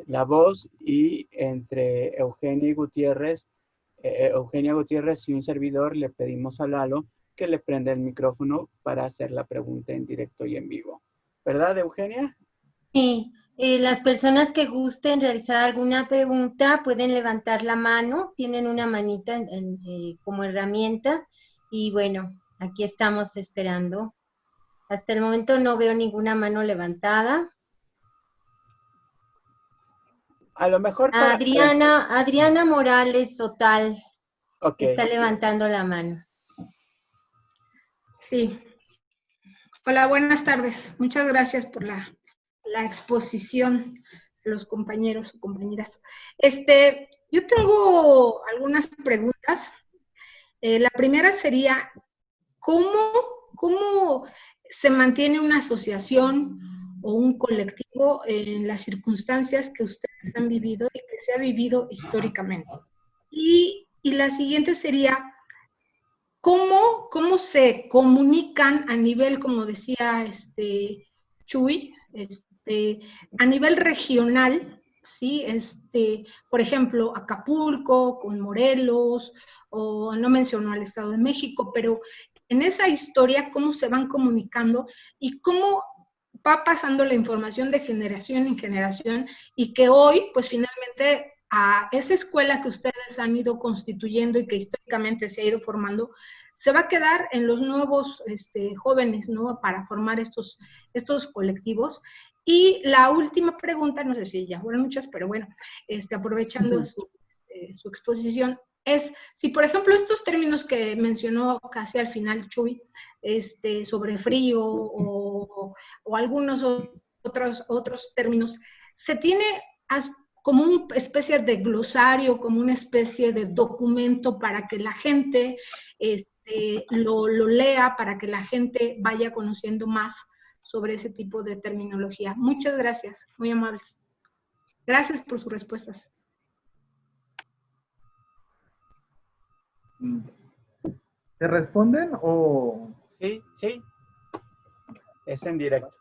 la voz, y entre Eugenia Gutiérrez y un servidor le pedimos a Lalo que le prenda el micrófono para hacer la pregunta en directo y en vivo. ¿Verdad, Eugenia? Sí, las personas que gusten realizar alguna pregunta pueden levantar la mano, tienen una manita como herramienta, y bueno, aquí estamos esperando. Hasta el momento no veo ninguna mano levantada. A lo mejor Adriana Morales Sotal Okay. está levantando la mano. Sí. Hola, buenas tardes. Muchas gracias por la exposición a los compañeros o compañeras. Yo tengo algunas preguntas. La primera sería, ¿cómo se mantiene una asociación o un colectivo en las circunstancias que ustedes han vivido y que se ha vivido históricamente? Y la siguiente sería, ¿cómo se comunican a nivel, como decía Chuy, a nivel regional, ¿sí? Por ejemplo, Acapulco con Morelos, o no mencionó al Estado de México, pero en esa historia, ¿cómo se van comunicando y cómo va pasando la información de generación en generación, y que hoy, pues finalmente, a esa escuela que ustedes han ido constituyendo y que históricamente se ha ido formando, se va a quedar en los nuevos jóvenes, ¿no? Para formar estos colectivos. Y la última pregunta, no sé si ya fueron muchas, pero bueno, aprovechando su exposición, es si, por ejemplo, estos términos que mencionó casi al final Chuy, sobre frío o algunos otros términos, se tiene como una especie de glosario, como una especie de documento para que la gente lo lea, para que la gente vaya conociendo más sobre ese tipo de terminología. Muchas gracias, muy amables. Gracias por sus respuestas. ¿Se responden o...? Sí, es en directo.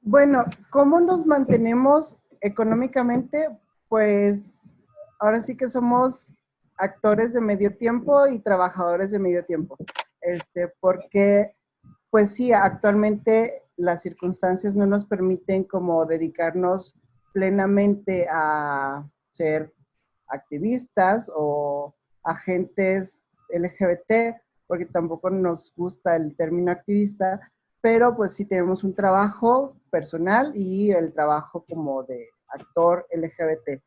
Bueno, ¿cómo nos mantenemos económicamente? Pues ahora sí que somos actores de medio tiempo y trabajadores de medio tiempo. Porque, pues sí, actualmente las circunstancias no nos permiten como dedicarnos plenamente a ser activistas o agentes LGBT, porque tampoco nos gusta el término activista, pero pues sí tenemos un trabajo personal y el trabajo como de actor LGBT.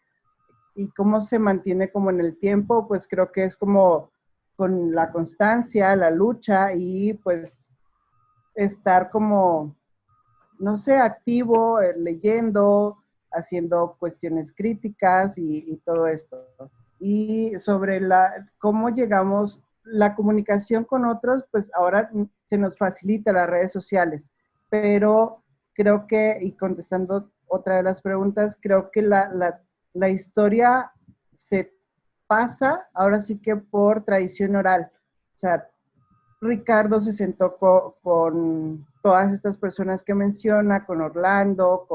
¿Y cómo se mantiene como en el tiempo? Pues creo que es como con la constancia, la lucha y pues estar como, no sé, activo, leyendo, haciendo cuestiones críticas y todo esto. Y sobre cómo llegamos, la comunicación con otros, pues ahora se nos facilita las redes sociales, pero creo que, y contestando otra de las preguntas, creo que la historia se pasa ahora sí que por tradición oral. O sea, Ricardo se sentó con todas estas personas que menciona, con Orlando,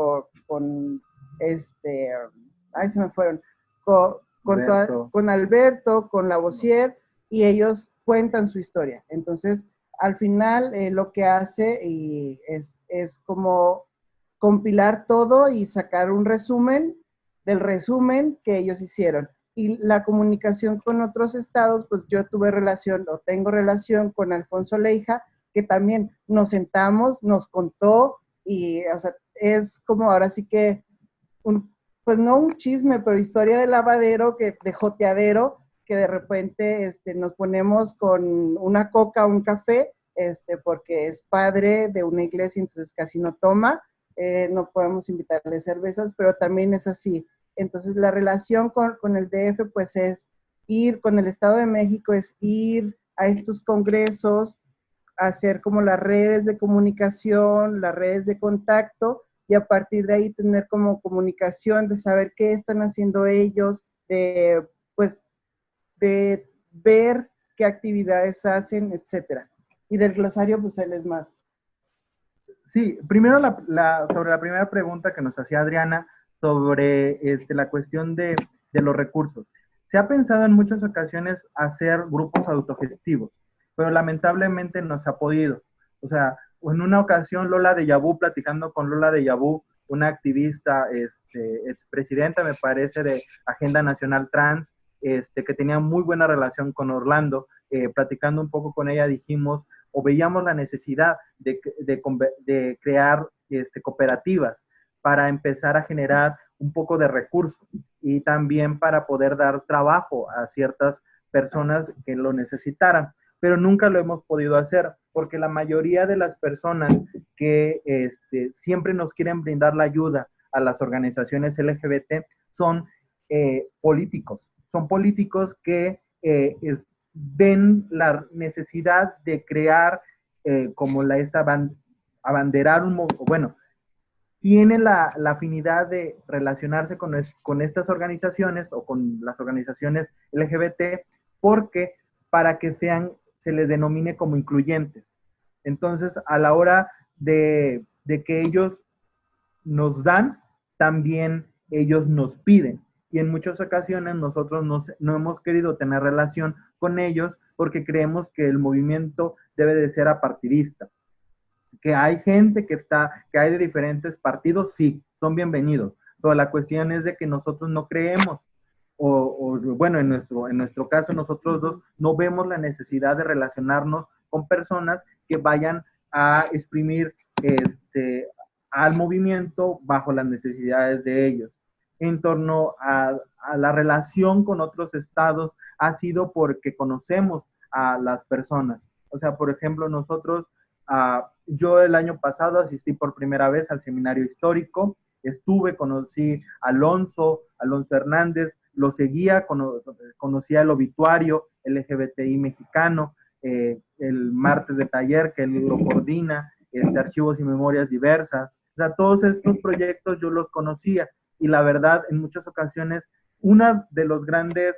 con ay, se me fueron, con Alberto, con Lavoisier, y ellos cuentan su historia. Entonces, al final, lo que hace es como compilar todo y sacar un resumen del resumen que ellos hicieron. Y la comunicación con otros estados, pues yo tuve relación o tengo relación con Alfonso Leija, que también nos sentamos, nos contó y, o sea, es como ahora sí que, pues no un chisme, pero historia de lavadero, de joteadero, que de repente nos ponemos con una coca, un café, porque es padre de una iglesia, entonces casi no toma, no podemos invitarle cervezas, pero también es así. Entonces la relación con el DF pues es ir, con el Estado de México es ir a estos congresos, hacer como las redes de comunicación, las redes de contacto, y a partir de ahí tener como comunicación, de saber qué están haciendo ellos, pues de ver qué actividades hacen, etcétera. Y del glosario, pues él es más. Sí, primero sobre la primera pregunta que nos hacía Adriana sobre la cuestión de los recursos. Se ha pensado en muchas ocasiones hacer grupos autogestivos, pero lamentablemente no se ha podido. O sea, en una ocasión Lola de Yabú, platicando con Lola de Yabú, una activista, expresidenta, me parece, de Agenda Nacional Trans, que tenía muy buena relación con Orlando, platicando un poco con ella dijimos, o veíamos la necesidad de crear cooperativas para empezar a generar un poco de recursos y también para poder dar trabajo a ciertas personas que lo necesitaran, pero nunca lo hemos podido hacer porque la mayoría de las personas que siempre nos quieren brindar la ayuda a las organizaciones LGBT son políticos que ven la necesidad de crear abanderar tienen la afinidad de relacionarse con estas organizaciones o con las organizaciones LGBT porque para que se les denomine como incluyentes. Entonces, a la hora de que ellos nos dan, también ellos nos piden. Y en muchas ocasiones nosotros no hemos querido tener relación con ellos porque creemos que el movimiento debe de ser apartidista. Que hay gente que hay de diferentes partidos, sí, son bienvenidos. Pero la cuestión es de que nosotros no creemos, bueno, en nuestro caso nosotros dos no vemos la necesidad de relacionarnos con personas que vayan a exprimir al movimiento bajo las necesidades de ellos. En torno a la relación con otros estados ha sido porque conocemos a las personas. O sea, por ejemplo, nosotros, yo el año pasado asistí por primera vez al seminario histórico, conocí a Alonso Hernández, lo seguía, conocía el obituario LGBTI mexicano, el martes de taller que él lo coordina, archivos y memorias diversas. O sea, todos estos proyectos yo los conocía y la verdad, en muchas ocasiones, uno de los grandes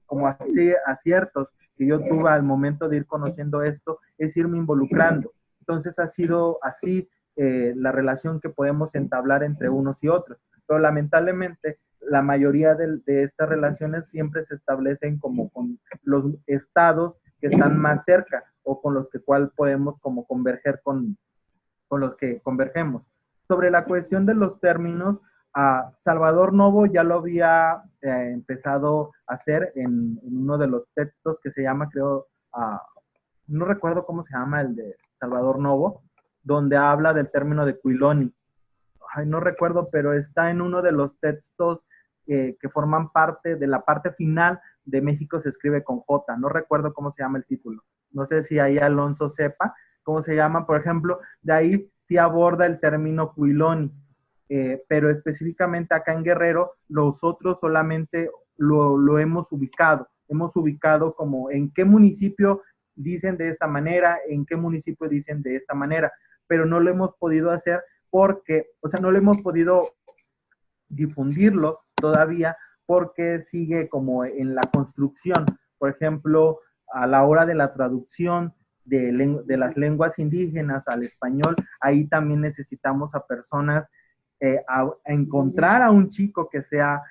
como aciertos que yo tuve al momento de ir conociendo esto es irme involucrando. Entonces ha sido así la relación que podemos entablar entre unos y otros. Pero lamentablemente la mayoría de estas relaciones siempre se establecen como con los estados que están más cerca o con los que cual podemos como converger con los que convergemos. Sobre la cuestión de los términos, Salvador Novo ya lo había empezado a hacer en uno de los textos que se llama, creo, no recuerdo cómo se llama el de Salvador Novo, donde habla del término de Cuiloni. Ay, no recuerdo, pero está en uno de los textos que forman parte de la parte final de México se escribe con J. No recuerdo cómo se llama el título. No sé si ahí Alonso sepa cómo se llama, por ejemplo, de ahí sí aborda el término Cuiloni, pero específicamente acá en Guerrero, nosotros solamente lo hemos ubicado como en qué municipio dicen de esta manera, en qué municipio dicen de esta manera, pero no lo hemos podido hacer porque, o sea, no lo hemos podido difundirlo todavía porque sigue como en la construcción. Por ejemplo, a la hora de la traducción de las lenguas indígenas al español, ahí también necesitamos a personas, a encontrar a un chico que sea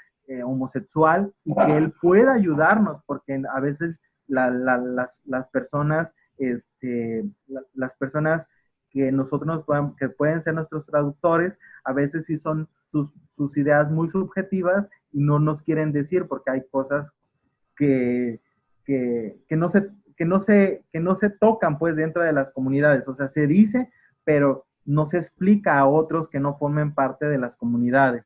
homosexual y que él pueda ayudarnos, porque a veces las personas, las personas que nosotros que pueden ser nuestros traductores, a veces sí son sus ideas muy subjetivas y no nos quieren decir porque hay cosas que, que no se tocan pues dentro de las comunidades. O sea, se dice, pero no se explica a otros que no formen parte de las comunidades.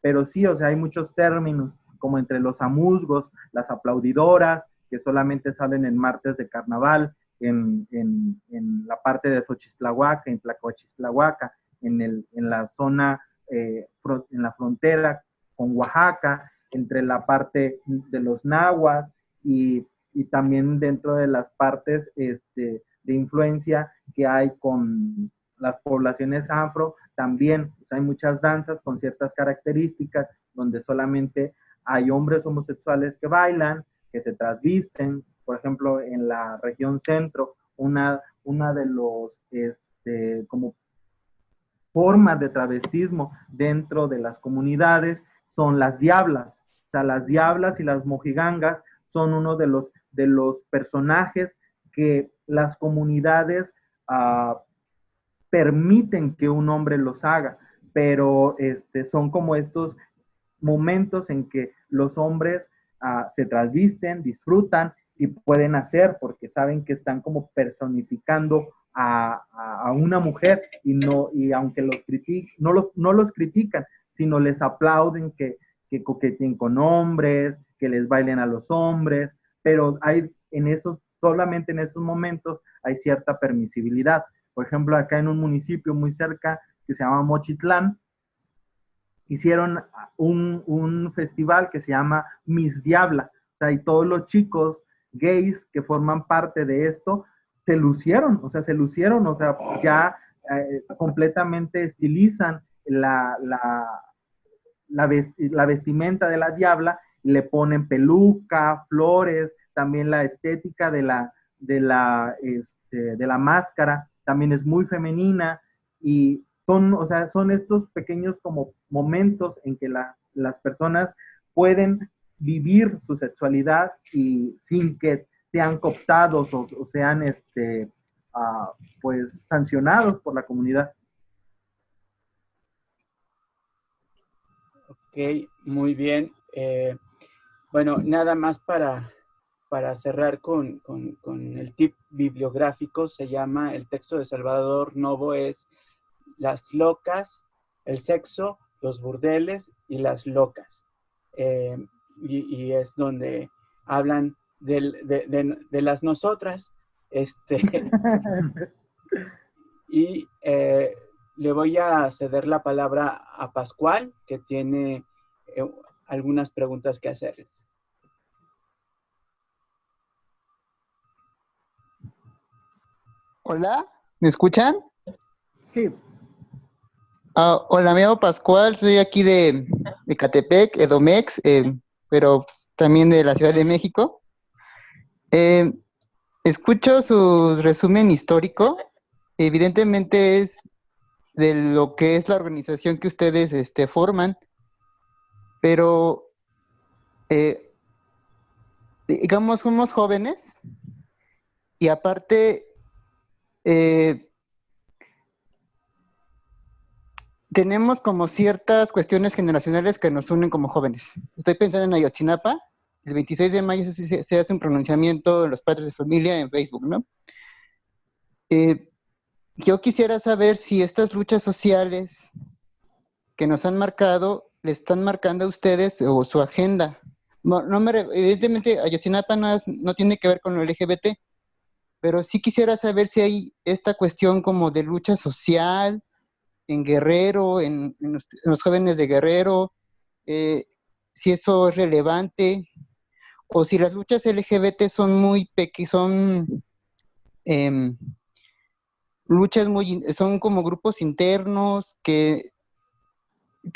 Pero sí, o sea, hay muchos términos, como entre los amuzgos, las aplaudidoras, que solamente salen en martes de carnaval, en la parte de Xochistlahuaca, en Tlacochistlahuaca, en la zona, en la frontera con Oaxaca, entre la parte de los nahuas y también dentro de las partes de influencia que hay con las poblaciones afro, también pues, hay muchas danzas con ciertas características donde solamente hay hombres homosexuales que bailan, que se trasvisten. Por ejemplo, en la región centro, una de los como formas de travestismo dentro de las comunidades son las diablas. O sea, las diablas y las mojigangas son uno de los personajes que las comunidades permiten que un hombre los haga, pero son como estos momentos en que los hombres se trasvisten, disfrutan y pueden hacer porque saben que están como personificando a una mujer y aunque no los critican, sino les aplauden que coqueteen con hombres, que les bailen a los hombres, pero solamente en esos momentos hay cierta permisibilidad. Por ejemplo, acá en un municipio muy cerca que se llama Mochitlán, hicieron un festival que se llama Miss Diabla. O sea, y todos los chicos gays que forman parte de esto se lucieron, ya completamente estilizan la vestimenta de la diabla y le ponen peluca, flores, también la estética de la máscara también es muy femenina y son estos pequeños como momentos en que las personas pueden vivir su sexualidad y sin que sean cooptados o sean pues sancionados por la comunidad. Ok, muy bien. Bueno, nada más para cerrar con el tip bibliográfico, se llama, el texto de Salvador Novo es Las locas, el sexo, los burdeles y las locas. Y es donde hablan de las nosotras. Y le voy a ceder la palabra a Pascual, que tiene algunas preguntas que hacerles. Hola, ¿me escuchan? Sí. Hola, me llamo Pascual, soy aquí de Ecatepec, Edomex, pero pues, también de la Ciudad de México. Escucho su resumen histórico, evidentemente es de lo que es la organización que ustedes forman, pero digamos, somos jóvenes y aparte tenemos como ciertas cuestiones generacionales que nos unen como jóvenes. Estoy pensando en Ayotzinapa. El 26 de mayo se hace un pronunciamiento de los padres de familia en Facebook, ¿no? Yo quisiera saber si estas luchas sociales que nos han marcado, le están marcando a ustedes o su agenda. Evidentemente, Ayotzinapa no tiene que ver con lo LGBT, pero sí quisiera saber si hay esta cuestión como de lucha social en Guerrero, en los jóvenes de Guerrero, si eso es relevante, o si las luchas LGBT son muy son luchas son como grupos internos que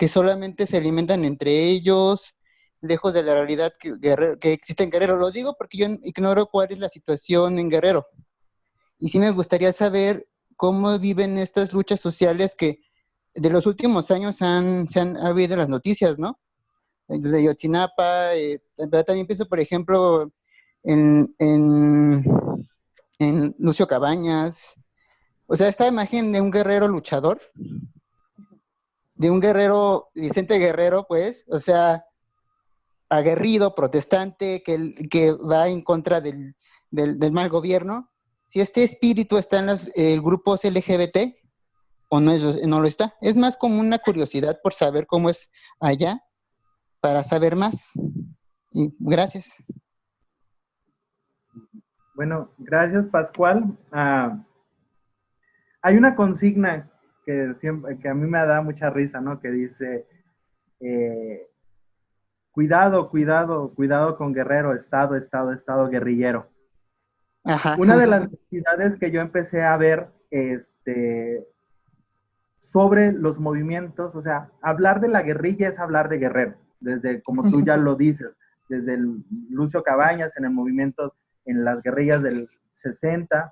solamente se alimentan entre ellos, lejos de la realidad que existe en Guerrero. Lo digo porque yo ignoro cuál es la situación en Guerrero. Y sí me gustaría saber cómo viven estas luchas sociales que de los últimos años se han habido las noticias, ¿no? De Ayotzinapa, pero también pienso, por ejemplo, en Lucio Cabañas. O sea, esta imagen de un guerrero luchador de un guerrero, Vicente Guerrero, pues, o sea, aguerrido, protestante, que va en contra del mal gobierno, si este espíritu está en los grupos LGBT o no lo está. Es más como una curiosidad por saber cómo es allá, para saber más. Y gracias. Bueno, gracias, Pascual. Hay una consigna que a mí me da mucha risa, ¿no? Que dice, cuidado, cuidado, cuidado con Guerrero, estado guerrillero. Ajá. Una de las necesidades que yo empecé a ver sobre los movimientos, o sea, hablar de la guerrilla es hablar de Guerrero, desde, como tú ya lo dices, desde Lucio Cabañas en el movimiento, en las guerrillas del 60,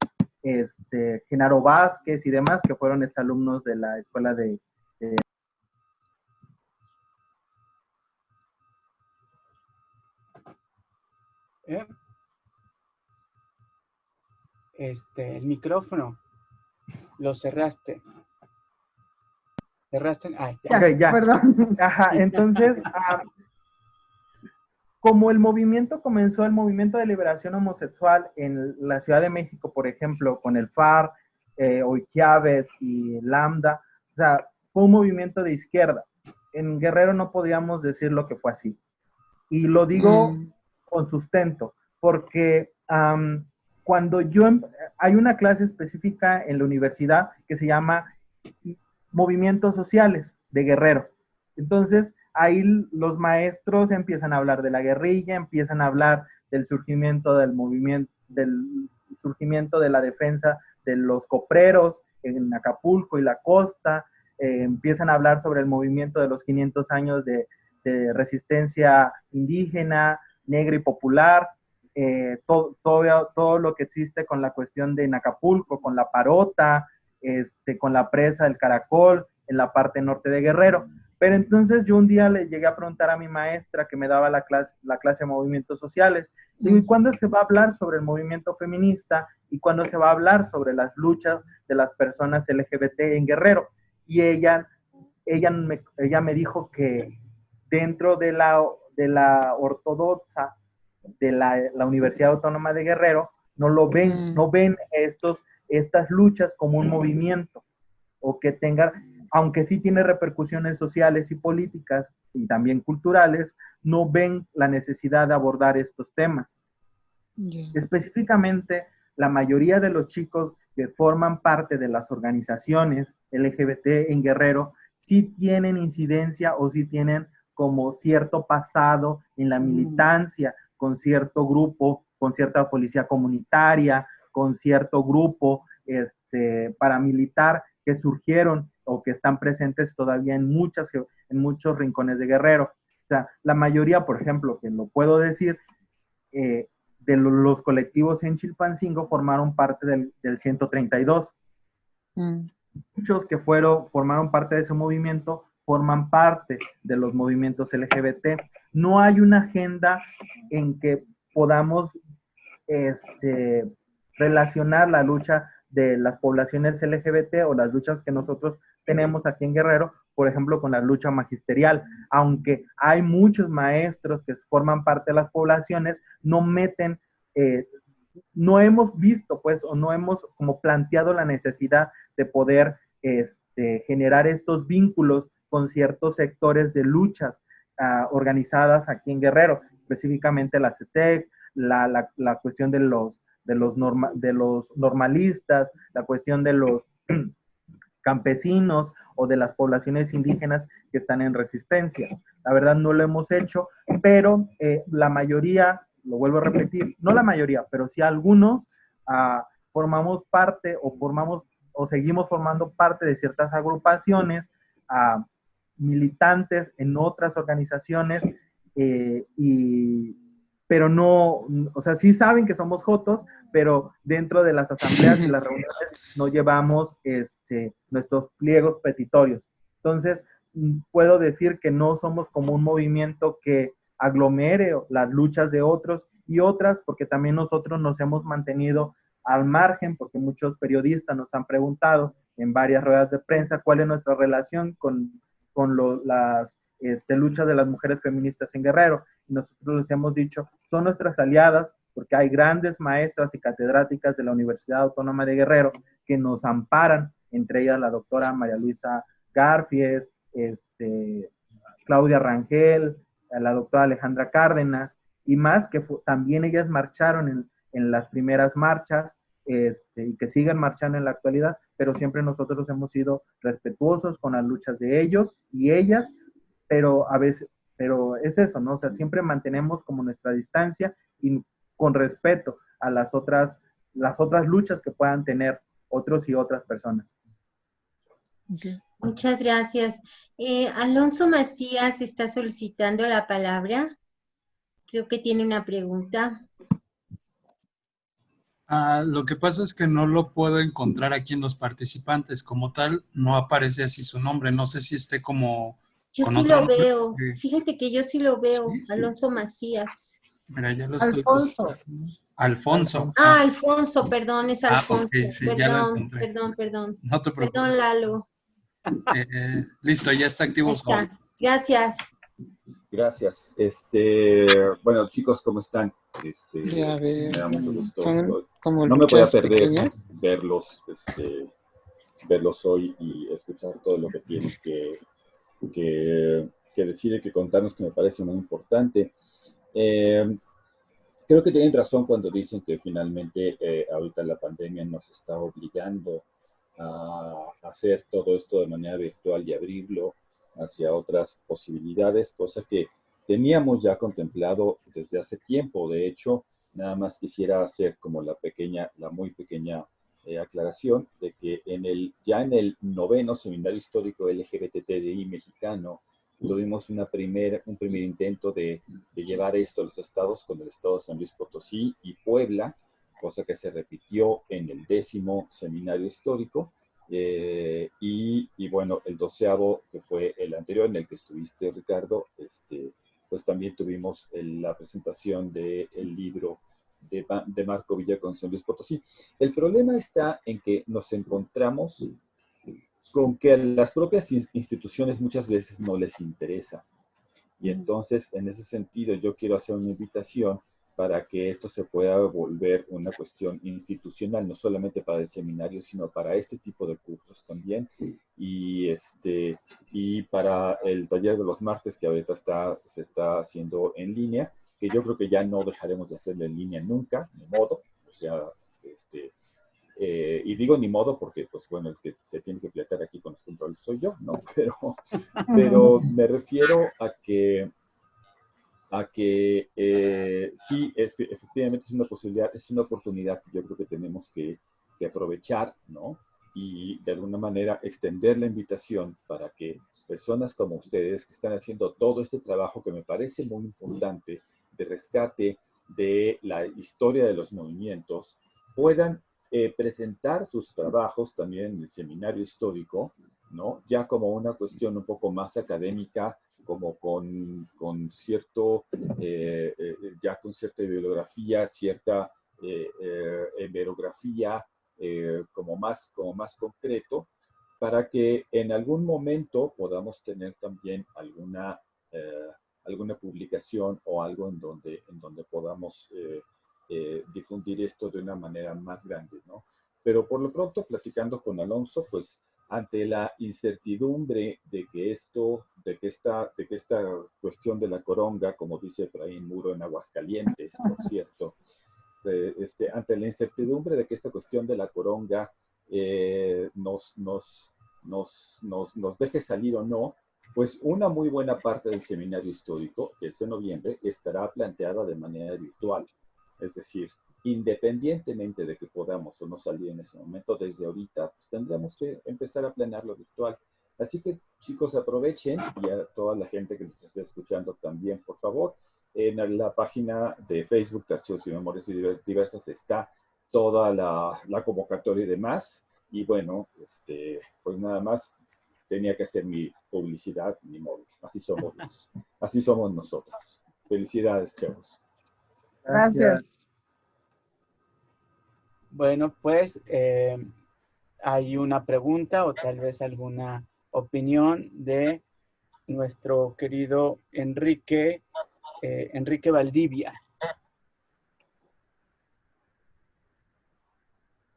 Genaro Vázquez y demás, que fueron exalumnos de la escuela de el micrófono lo cerraste. ¿Cerraste? Ah, ya. Ok, ya. Perdón. Ajá, entonces, como el movimiento comenzó, el movimiento de liberación homosexual en la Ciudad de México, por ejemplo, con el FAR, Oikiaves y Lambda, o sea, fue un movimiento de izquierda. En Guerrero no podríamos decir lo que fue así. Y lo digo con sustento, porque cuando hay una clase específica en la universidad que se llama Movimientos Sociales de Guerrero. Entonces, ahí los maestros empiezan a hablar de la guerrilla, empiezan a hablar del surgimiento del movimiento, del surgimiento de la defensa de los copreros en Acapulco y la costa, empiezan a hablar sobre el movimiento de los 500 años de resistencia indígena, negra y popular, todo lo que existe con la cuestión de Acapulco, con la parota, con la presa del Caracol, en la parte norte de Guerrero. Pero entonces yo un día le llegué a preguntar a mi maestra que me daba la clase de movimientos sociales, digo, ¿y cuándo se va a hablar sobre el movimiento feminista? ¿Y cuándo se va a hablar sobre las luchas de las personas LGBT en Guerrero? Y ella me dijo que dentro de la ortodoxa de la Universidad Autónoma de Guerrero, no ven estas luchas como un movimiento, o que tenga, aunque sí tiene repercusiones sociales y políticas y también culturales, no ven la necesidad de abordar estos temas. Específicamente, la mayoría de los chicos que forman parte de las organizaciones LGBT en Guerrero sí tienen incidencia o sí tienen como cierto pasado en la militancia, con cierto grupo, con cierta policía comunitaria, con cierto grupo paramilitar que surgieron o que están presentes todavía en muchos rincones de Guerrero. O sea, la mayoría, por ejemplo, que lo puedo decir, de los colectivos en Chilpancingo formaron parte del 132. Muchos que formaron parte de ese movimiento forman parte de los movimientos LGBT. No hay una agenda en que podamos relacionar la lucha de las poblaciones LGBT o las luchas que nosotros tenemos aquí en Guerrero, por ejemplo, con la lucha magisterial. Aunque hay muchos maestros que forman parte de las poblaciones, no meten, no hemos visto, pues, o no hemos como planteado la necesidad de poder generar estos vínculos con ciertos sectores de luchas organizadas aquí en Guerrero, específicamente la CETEC, la cuestión de los normalistas, la cuestión de los campesinos o de las poblaciones indígenas que están en resistencia. La verdad no lo hemos hecho, pero la mayoría, lo vuelvo a repetir, no la mayoría, pero sí algunos formamos parte o seguimos formando parte de ciertas agrupaciones militantes en otras organizaciones pero no, o sea, sí saben que somos jotos, pero dentro de las asambleas y las reuniones no llevamos nuestros pliegos petitorios. Entonces, puedo decir que no somos como un movimiento que aglomere las luchas de otros y otras, porque también nosotros nos hemos mantenido al margen, porque muchos periodistas nos han preguntado en varias ruedas de prensa cuál es nuestra relación con con las luchas de las mujeres feministas en Guerrero. Y nosotros les hemos dicho, son nuestras aliadas, porque hay grandes maestras y catedráticas de la Universidad Autónoma de Guerrero que nos amparan, entre ellas la doctora María Luisa Garfies, Claudia Rangel, la doctora Alejandra Cárdenas, y más que también ellas marcharon en las primeras marchas, y que siguen marchando en la actualidad, pero siempre nosotros hemos sido respetuosos con las luchas de ellos y ellas, pero a veces, pero es eso, ¿no? O sea, siempre mantenemos como nuestra distancia y con respeto a las otras luchas que puedan tener otros y otras personas. Okay. Muchas gracias. Alonso Macías está solicitando la palabra. Creo que tiene una pregunta. Lo que pasa es que no lo puedo encontrar aquí en los participantes. Como tal, no aparece así su nombre. No sé si esté como... Yo con sí otro lo nombre. veo. Fíjate que yo sí lo veo. Sí. Alonso Macías. Mira, ya lo estoy Alfonso. buscando. Alfonso. Ah, Alfonso, perdón, es Alfonso. Ok, sí, ya lo Perdón, encontré. perdón. No te preocupes. Perdón, Lalo. Listo, ya está activo Ahí su audio. está. Gracias. Gracias. Bueno, chicos, ¿cómo están? Ya Me da mucho veo. gusto. Son como No me voy a luchas perder pequeñas. verlos hoy y escuchar todo lo que tienen que decir y que contarnos, que me parece muy importante. Creo que tienen razón cuando dicen que finalmente ahorita la pandemia nos está obligando a hacer todo esto de manera virtual y abrirlo hacia otras posibilidades, cosa que teníamos ya contemplado desde hace tiempo. De hecho, nada más quisiera hacer como la muy pequeña aclaración de que ya en el 9º Seminario Histórico LGBTI mexicano tuvimos un primer intento de llevar esto a los estados, con el estado de San Luis Potosí y Puebla, cosa que se repitió en el 10º Seminario Histórico. Y bueno, el 12º, que fue el anterior en el que estuviste, Ricardo, pues también tuvimos la presentación del libro de Marco Villa con San Luis Potosí. El problema está en que nos encontramos con que a las propias instituciones muchas veces no les interesa. Y entonces, en ese sentido, yo quiero hacer una invitación para que esto se pueda volver una cuestión institucional, no solamente para el seminario, sino para este tipo de cursos también, y para el taller de los martes, que ahorita se está haciendo en línea, que yo creo que ya no dejaremos de hacerlo en línea nunca, ni modo, o sea, y digo ni modo porque, pues bueno, el que se tiene que placar aquí con los controles soy yo, ¿no? Pero me refiero a que sí, efectivamente es una posibilidad, es una oportunidad que yo creo que tenemos que aprovechar, ¿no? Y de alguna manera extender la invitación para que personas como ustedes, que están haciendo todo este trabajo que me parece muy importante de rescate de la historia de los movimientos, puedan presentar sus trabajos también en el seminario histórico, ¿no? Ya como una cuestión un poco más académica, como con cierto, ya con cierta bibliografía, cierta hemerografía, como más concreto, para que en algún momento podamos tener también alguna publicación o algo en donde podamos difundir esto de una manera más grande, ¿no? Pero por lo pronto, platicando con Alonso, pues ante la incertidumbre de que esta cuestión de la coronga, como dice Efraín Muro en Aguascalientes, por cierto, ante la incertidumbre de que esta cuestión de la coronga nos deje salir o no, pues una muy buena parte del seminario histórico, que es en noviembre, estará planteada de manera virtual. Es decir, independientemente de que podamos o no salir en ese momento, desde ahorita, pues tendremos que empezar a planearlo virtual. Así que, chicos, aprovechen, y a toda la gente que nos esté escuchando también, por favor, en la página de Facebook de Archivos y Memorias Diversas está toda la convocatoria y demás. Y bueno, pues nada más tenía que hacer mi publicidad, ni modo. Así somos nosotros. Felicidades, chavos. Gracias. Bueno, pues hay una pregunta o tal vez alguna opinión de nuestro querido Enrique Valdivia.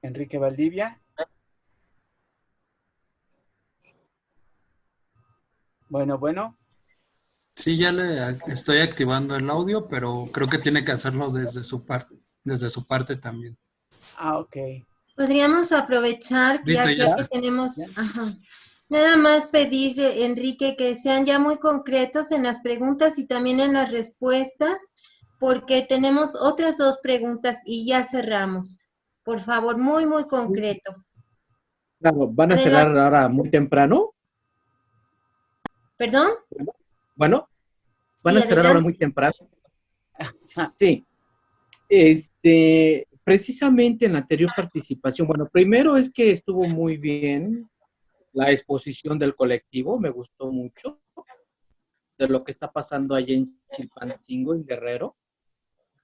Enrique Valdivia. Bueno. Sí, ya le estoy activando el audio, pero creo que tiene que hacerlo desde su parte también. Ok. Podríamos aprovechar Listo, ya ya que está. tenemos, nada más pedir, Enrique, que sean ya muy concretos en las preguntas y también en las respuestas, porque tenemos otras 2 preguntas y ya cerramos. Por favor, muy, muy concreto. Claro, ¿van a Adelante. cerrar ahora muy temprano? ¿Perdón? Bueno, ¿van Sí, a cerrar ahora adelante. muy temprano? Sí. Precisamente en la anterior participación, bueno, primero es que estuvo muy bien la exposición del colectivo, me gustó mucho de lo que está pasando allá en Chilpancingo, en Guerrero.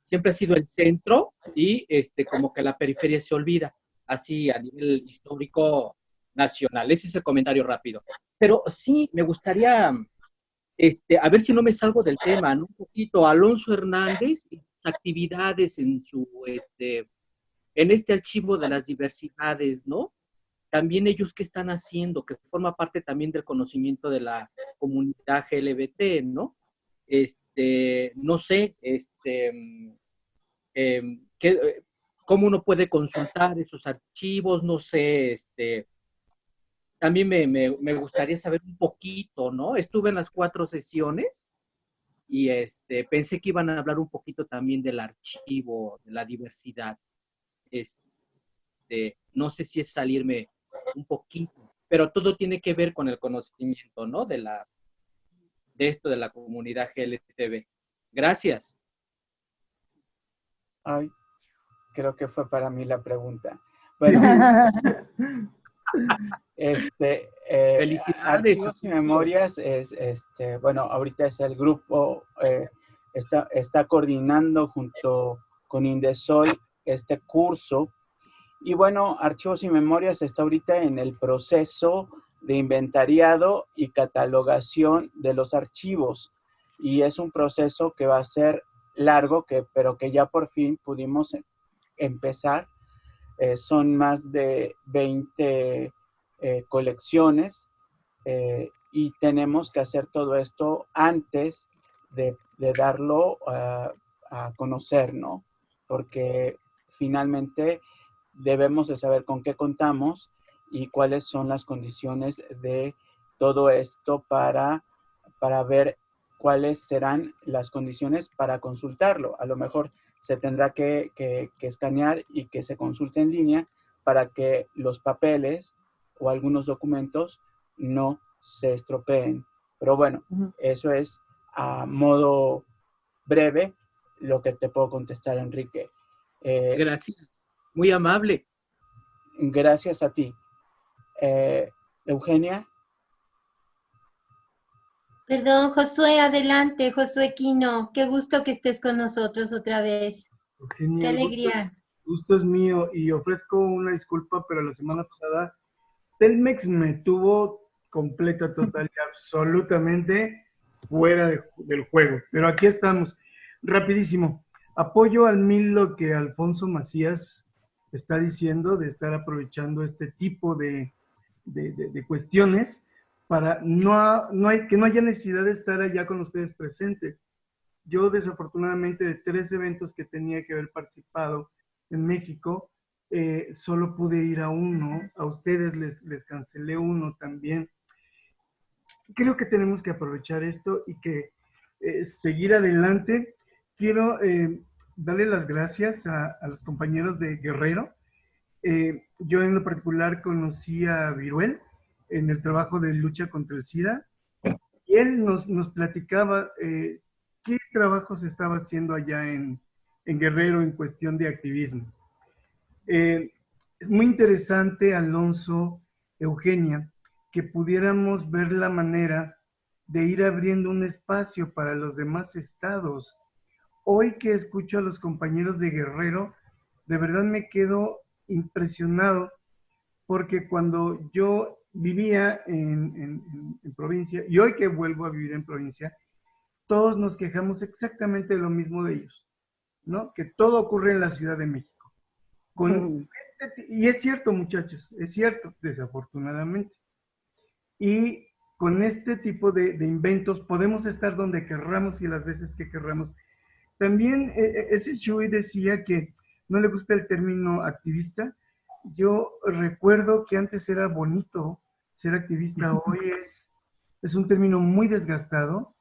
Siempre ha sido el centro y como que la periferia se olvida, así a nivel histórico nacional. Ese es el comentario rápido. Pero sí, me gustaría, a ver si no me salgo del tema, ¿no? Un poquito, Alonso Hernández y sus actividades en en este archivo de las diversidades, ¿no? También ellos qué están haciendo, que forma parte también del conocimiento de la comunidad LGBT, ¿no? No sé, cómo uno puede consultar esos archivos, no sé, también me gustaría saber un poquito, ¿no? Estuve en las 4 sesiones y pensé que iban a hablar un poquito también del archivo, de la diversidad. No sé si es salirme un poquito, pero todo tiene que ver con el conocimiento, ¿no? De esto de la comunidad LGTB. Gracias. Ay, creo que fue para mí la pregunta. Bueno, Felicidades. Archivos y Memorias es, bueno, ahorita es el grupo, está coordinando junto con Indesol este curso. Y bueno, Archivos y Memorias está ahorita en el proceso de inventariado y catalogación de los archivos. Y es un proceso que va a ser largo, pero que ya por fin pudimos empezar. Son más de 20 colecciones y tenemos que hacer todo esto antes de darlo a conocer, ¿no? Porque finalmente debemos de saber con qué contamos y cuáles son las condiciones de todo esto para ver cuáles serán las condiciones para consultarlo. A lo mejor se tendrá que escanear y que se consulte en línea para que los papeles o algunos documentos no se estropeen. Pero bueno, eso es a modo breve lo que te puedo contestar, Enrique. Gracias, muy amable. Gracias a ti. Eugenia. Perdón, Josué, adelante, Josué Quino. Qué gusto que estés con nosotros otra vez. Eugenia, Qué alegría. Gusto es mío y ofrezco una disculpa, pero la semana pasada Telmex me tuvo completa, total y absolutamente fuera del juego. Pero aquí estamos. Rapidísimo. Apoyo al mil lo que Alfonso Macías está diciendo de estar aprovechando este tipo de cuestiones para que no haya necesidad de estar allá con ustedes presentes. Yo desafortunadamente de 3 eventos que tenía que haber participado en México, solo pude ir a uno, a ustedes les cancelé uno también. Creo que tenemos que aprovechar esto y que seguir adelante. Quiero darle las gracias a los compañeros de Guerrero. Yo en lo particular conocí a Viruel en el trabajo de lucha contra el SIDA y él nos platicaba qué trabajo se estaba haciendo allá en Guerrero en cuestión de activismo. Es muy interesante, Alonso, Eugenia, que pudiéramos ver la manera de ir abriendo un espacio para los demás estados. Hoy que escucho a los compañeros de Guerrero, de verdad me quedo impresionado porque cuando yo vivía en provincia, y hoy que vuelvo a vivir en provincia, todos nos quejamos exactamente de lo mismo de ellos, ¿no? Que todo ocurre en la Ciudad de México. Y es cierto, muchachos, es cierto, desafortunadamente. Y con este tipo de inventos podemos estar donde querramos y las veces que querramos. También ese Chuy decía que no le gusta el término activista. Yo recuerdo que antes era bonito ser activista, hoy es un término muy desgastado,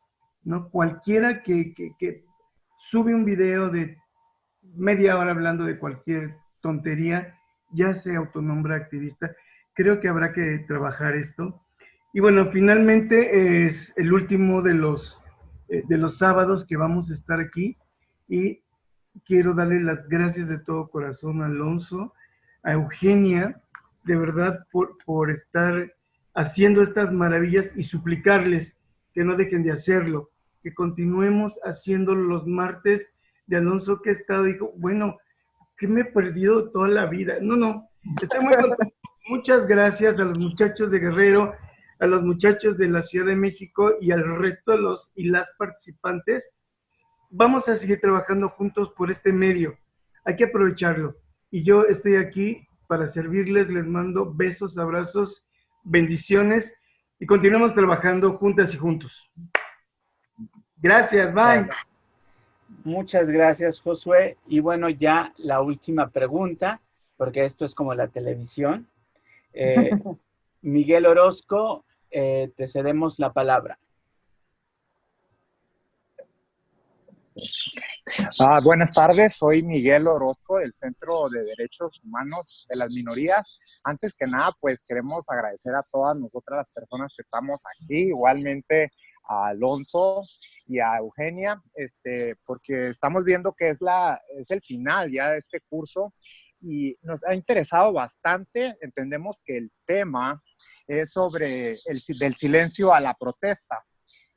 ¿no? Cualquiera que sube un video de media hora hablando de cualquier tontería, ya se autonombra activista. Creo que habrá que trabajar esto. Y bueno, finalmente es el último de los sábados que vamos a estar aquí y quiero darle las gracias de todo corazón a Alonso, a Eugenia, de verdad por estar haciendo estas maravillas y suplicarles que no dejen de hacerlo, que continuemos haciéndolo los martes. De Alonso que ha estado, dijo, bueno, que me he perdido toda la vida. No, estoy muy contento. Muchas gracias a los muchachos de Guerrero, a los muchachos de la Ciudad de México y al resto de los y las participantes. Vamos a seguir trabajando juntos por este medio. Hay que aprovecharlo. Y yo estoy aquí para servirles. Les mando besos, abrazos, bendiciones y continuamos trabajando juntas y juntos. Gracias, bye. Muchas gracias, Josué. Y bueno, ya la última pregunta, porque esto es como la televisión. Miguel Orozco, te cedemos la palabra. Buenas tardes, soy Miguel Orozco del Centro de Derechos Humanos de las Minorías. Antes que nada, pues queremos agradecer a todas nosotras las personas que estamos aquí, igualmente a Alonso y a Eugenia, porque estamos viendo que es el final ya de este curso y nos ha interesado bastante. Entendemos que el tema es sobre del silencio a la protesta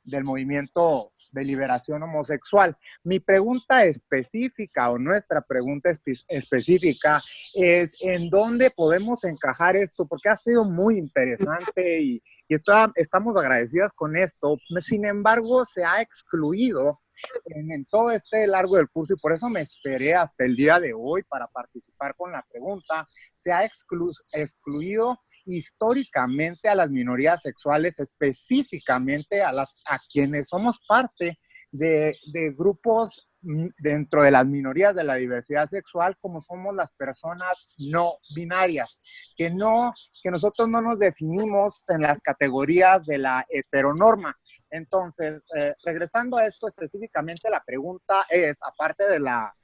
del movimiento de liberación homosexual. Mi pregunta específica o nuestra pregunta específica es ¿en dónde podemos encajar esto? Porque ha sido muy interesante y estamos agradecidas con esto. Sin embargo, se ha excluido en todo este largo del curso y por eso me esperé hasta el día de hoy para participar con la pregunta. Se ha excluido históricamente a las minorías sexuales, específicamente a quienes somos parte de grupos dentro de las minorías de la diversidad sexual, como somos las personas no binarias, que nosotros no nos definimos en las categorías de la heteronorma. Entonces, regresando a esto específicamente, la pregunta es, aparte de la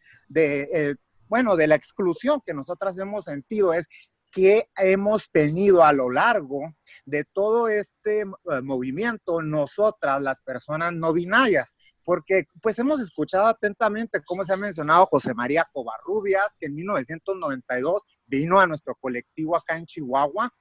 exclusión que nosotras hemos sentido, es que hemos tenido a lo largo de todo este movimiento nosotras, las personas no binarias, porque pues hemos escuchado atentamente cómo se ha mencionado José María Covarrubias, que en 1992 vino a nuestro colectivo acá en Chihuahua,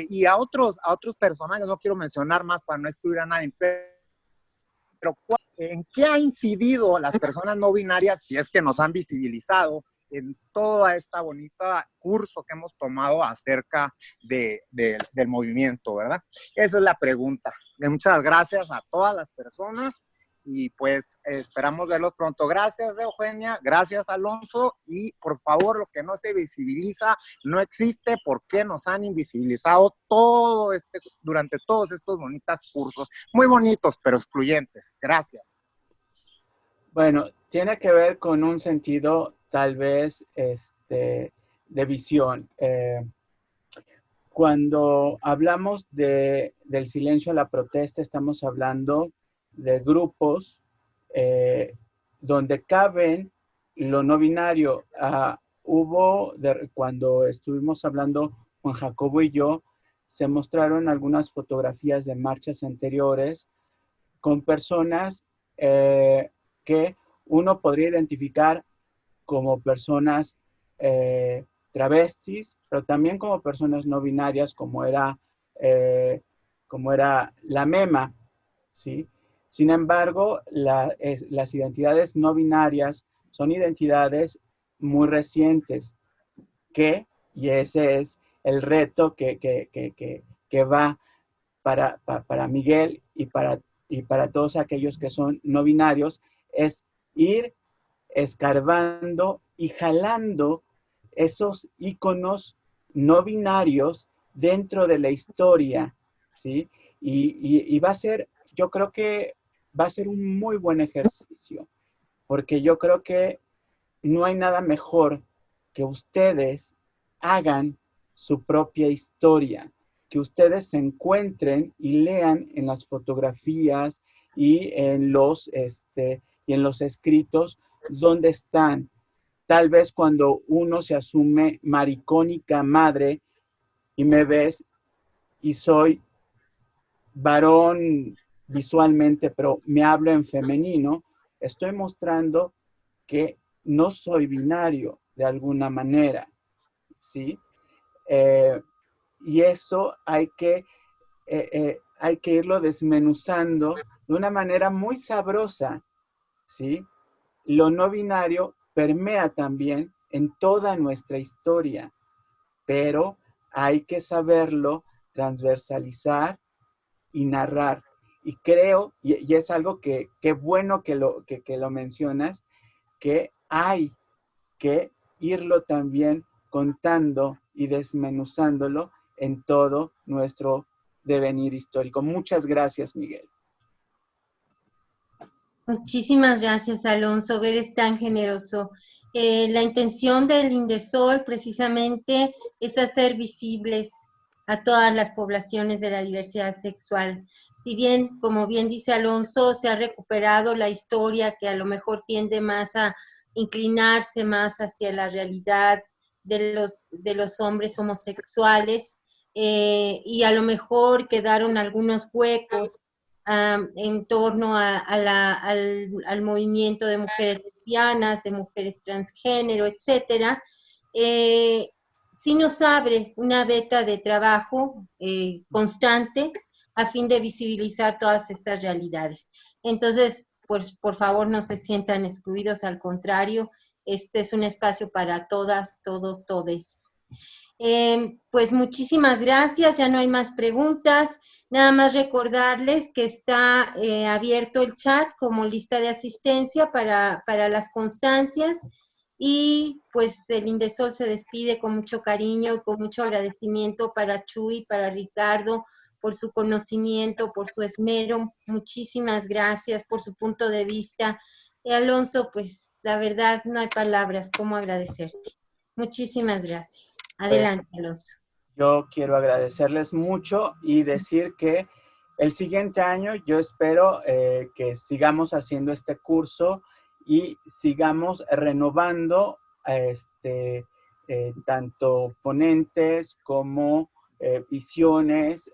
y a otros personajes, no quiero mencionar más para no excluir a nadie, pero ¿en qué ha incidido las personas no binarias, si es que nos han visibilizado, en toda esta bonita curso que hemos tomado acerca del movimiento, ¿verdad? Esa es la pregunta. Muchas gracias a todas las personas y pues esperamos verlos pronto. Gracias, Eugenia, gracias, Alonso, y por favor, lo que no se visibiliza no existe. ¿Por qué nos han invisibilizado durante todos estos bonitos cursos? Muy bonitos, pero excluyentes. Gracias. Bueno, tiene que ver con un sentido tal vez de visión. Cuando hablamos del silencio a la protesta, estamos hablando de grupos donde caben lo no binario. Cuando estuvimos hablando con Jacobo y yo, se mostraron algunas fotografías de marchas anteriores con personas que uno podría identificar como personas travestis, pero también como personas no binarias, como era la MEMA, ¿sí? Sin embargo, las identidades no binarias son identidades muy recientes y ese es el reto que va para Miguel y para todos aquellos que son no binarios, es ir escarbando y jalando esos iconos no binarios dentro de la historia, ¿sí? Y va a ser, yo creo que va a ser un muy buen ejercicio, porque yo creo que no hay nada mejor que ustedes hagan su propia historia, que ustedes se encuentren y lean en las fotografías y en los escritos dónde están. Tal vez cuando uno se asume maricónica madre y me ves y soy varón visualmente, pero me hablo en femenino, estoy mostrando que no soy binario de alguna manera, ¿sí? Y eso hay que irlo desmenuzando de una manera muy sabrosa, ¿sí? Lo no binario permea también en toda nuestra historia, pero hay que saberlo transversalizar y narrar. Y creo, y es algo que bueno que lo mencionas, que hay que irlo también contando y desmenuzándolo en todo nuestro devenir histórico. Muchas gracias, Miguel. Muchísimas gracias, Alonso, eres tan generoso. La intención del Indesol precisamente es hacer visibles a todas las poblaciones de la diversidad sexual. Si bien, como bien dice Alonso, se ha recuperado la historia que a lo mejor tiende más a inclinarse más hacia la realidad de los hombres homosexuales, y a lo mejor quedaron algunos huecos en torno al movimiento de mujeres lesbianas, de mujeres transgénero, etcétera. Sí nos abre una beta de trabajo constante a fin de visibilizar todas estas realidades. Entonces, pues, por favor, no se sientan excluidos, al contrario, este es un espacio para todas, todos, todes. Pues muchísimas gracias, ya no hay más preguntas. Nada más recordarles que está abierto el chat como lista de asistencia para las constancias, y pues el Indesol se despide con mucho cariño y con mucho agradecimiento para Chuy, para Ricardo, por su conocimiento, por su esmero. Muchísimas gracias por su punto de vista. Y Alonso, pues la verdad no hay palabras cómo agradecerte. Muchísimas gracias. Adelante, Alonso. Yo quiero agradecerles mucho y decir que el siguiente año yo espero que sigamos haciendo este curso y sigamos renovando tanto ponentes como visiones,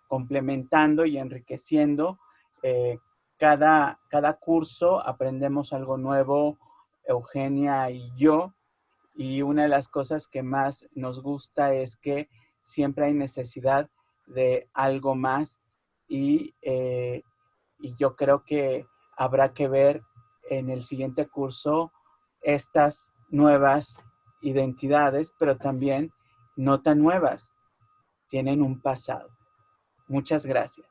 complementando y enriqueciendo. Cada curso aprendemos algo nuevo, Eugenia y yo. Y una de las cosas que más nos gusta es que siempre hay necesidad de algo más y yo creo que habrá que ver en el siguiente curso estas nuevas identidades, pero también no tan nuevas, tienen un pasado. Muchas gracias.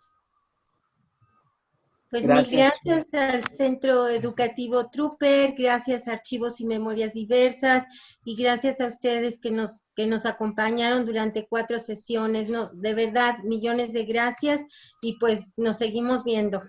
Pues mil gracias al Centro Educativo Trooper, gracias a Archivos y Memorias Diversas, y gracias a ustedes que nos acompañaron durante 4 sesiones. No, de verdad, millones de gracias, y pues nos seguimos viendo.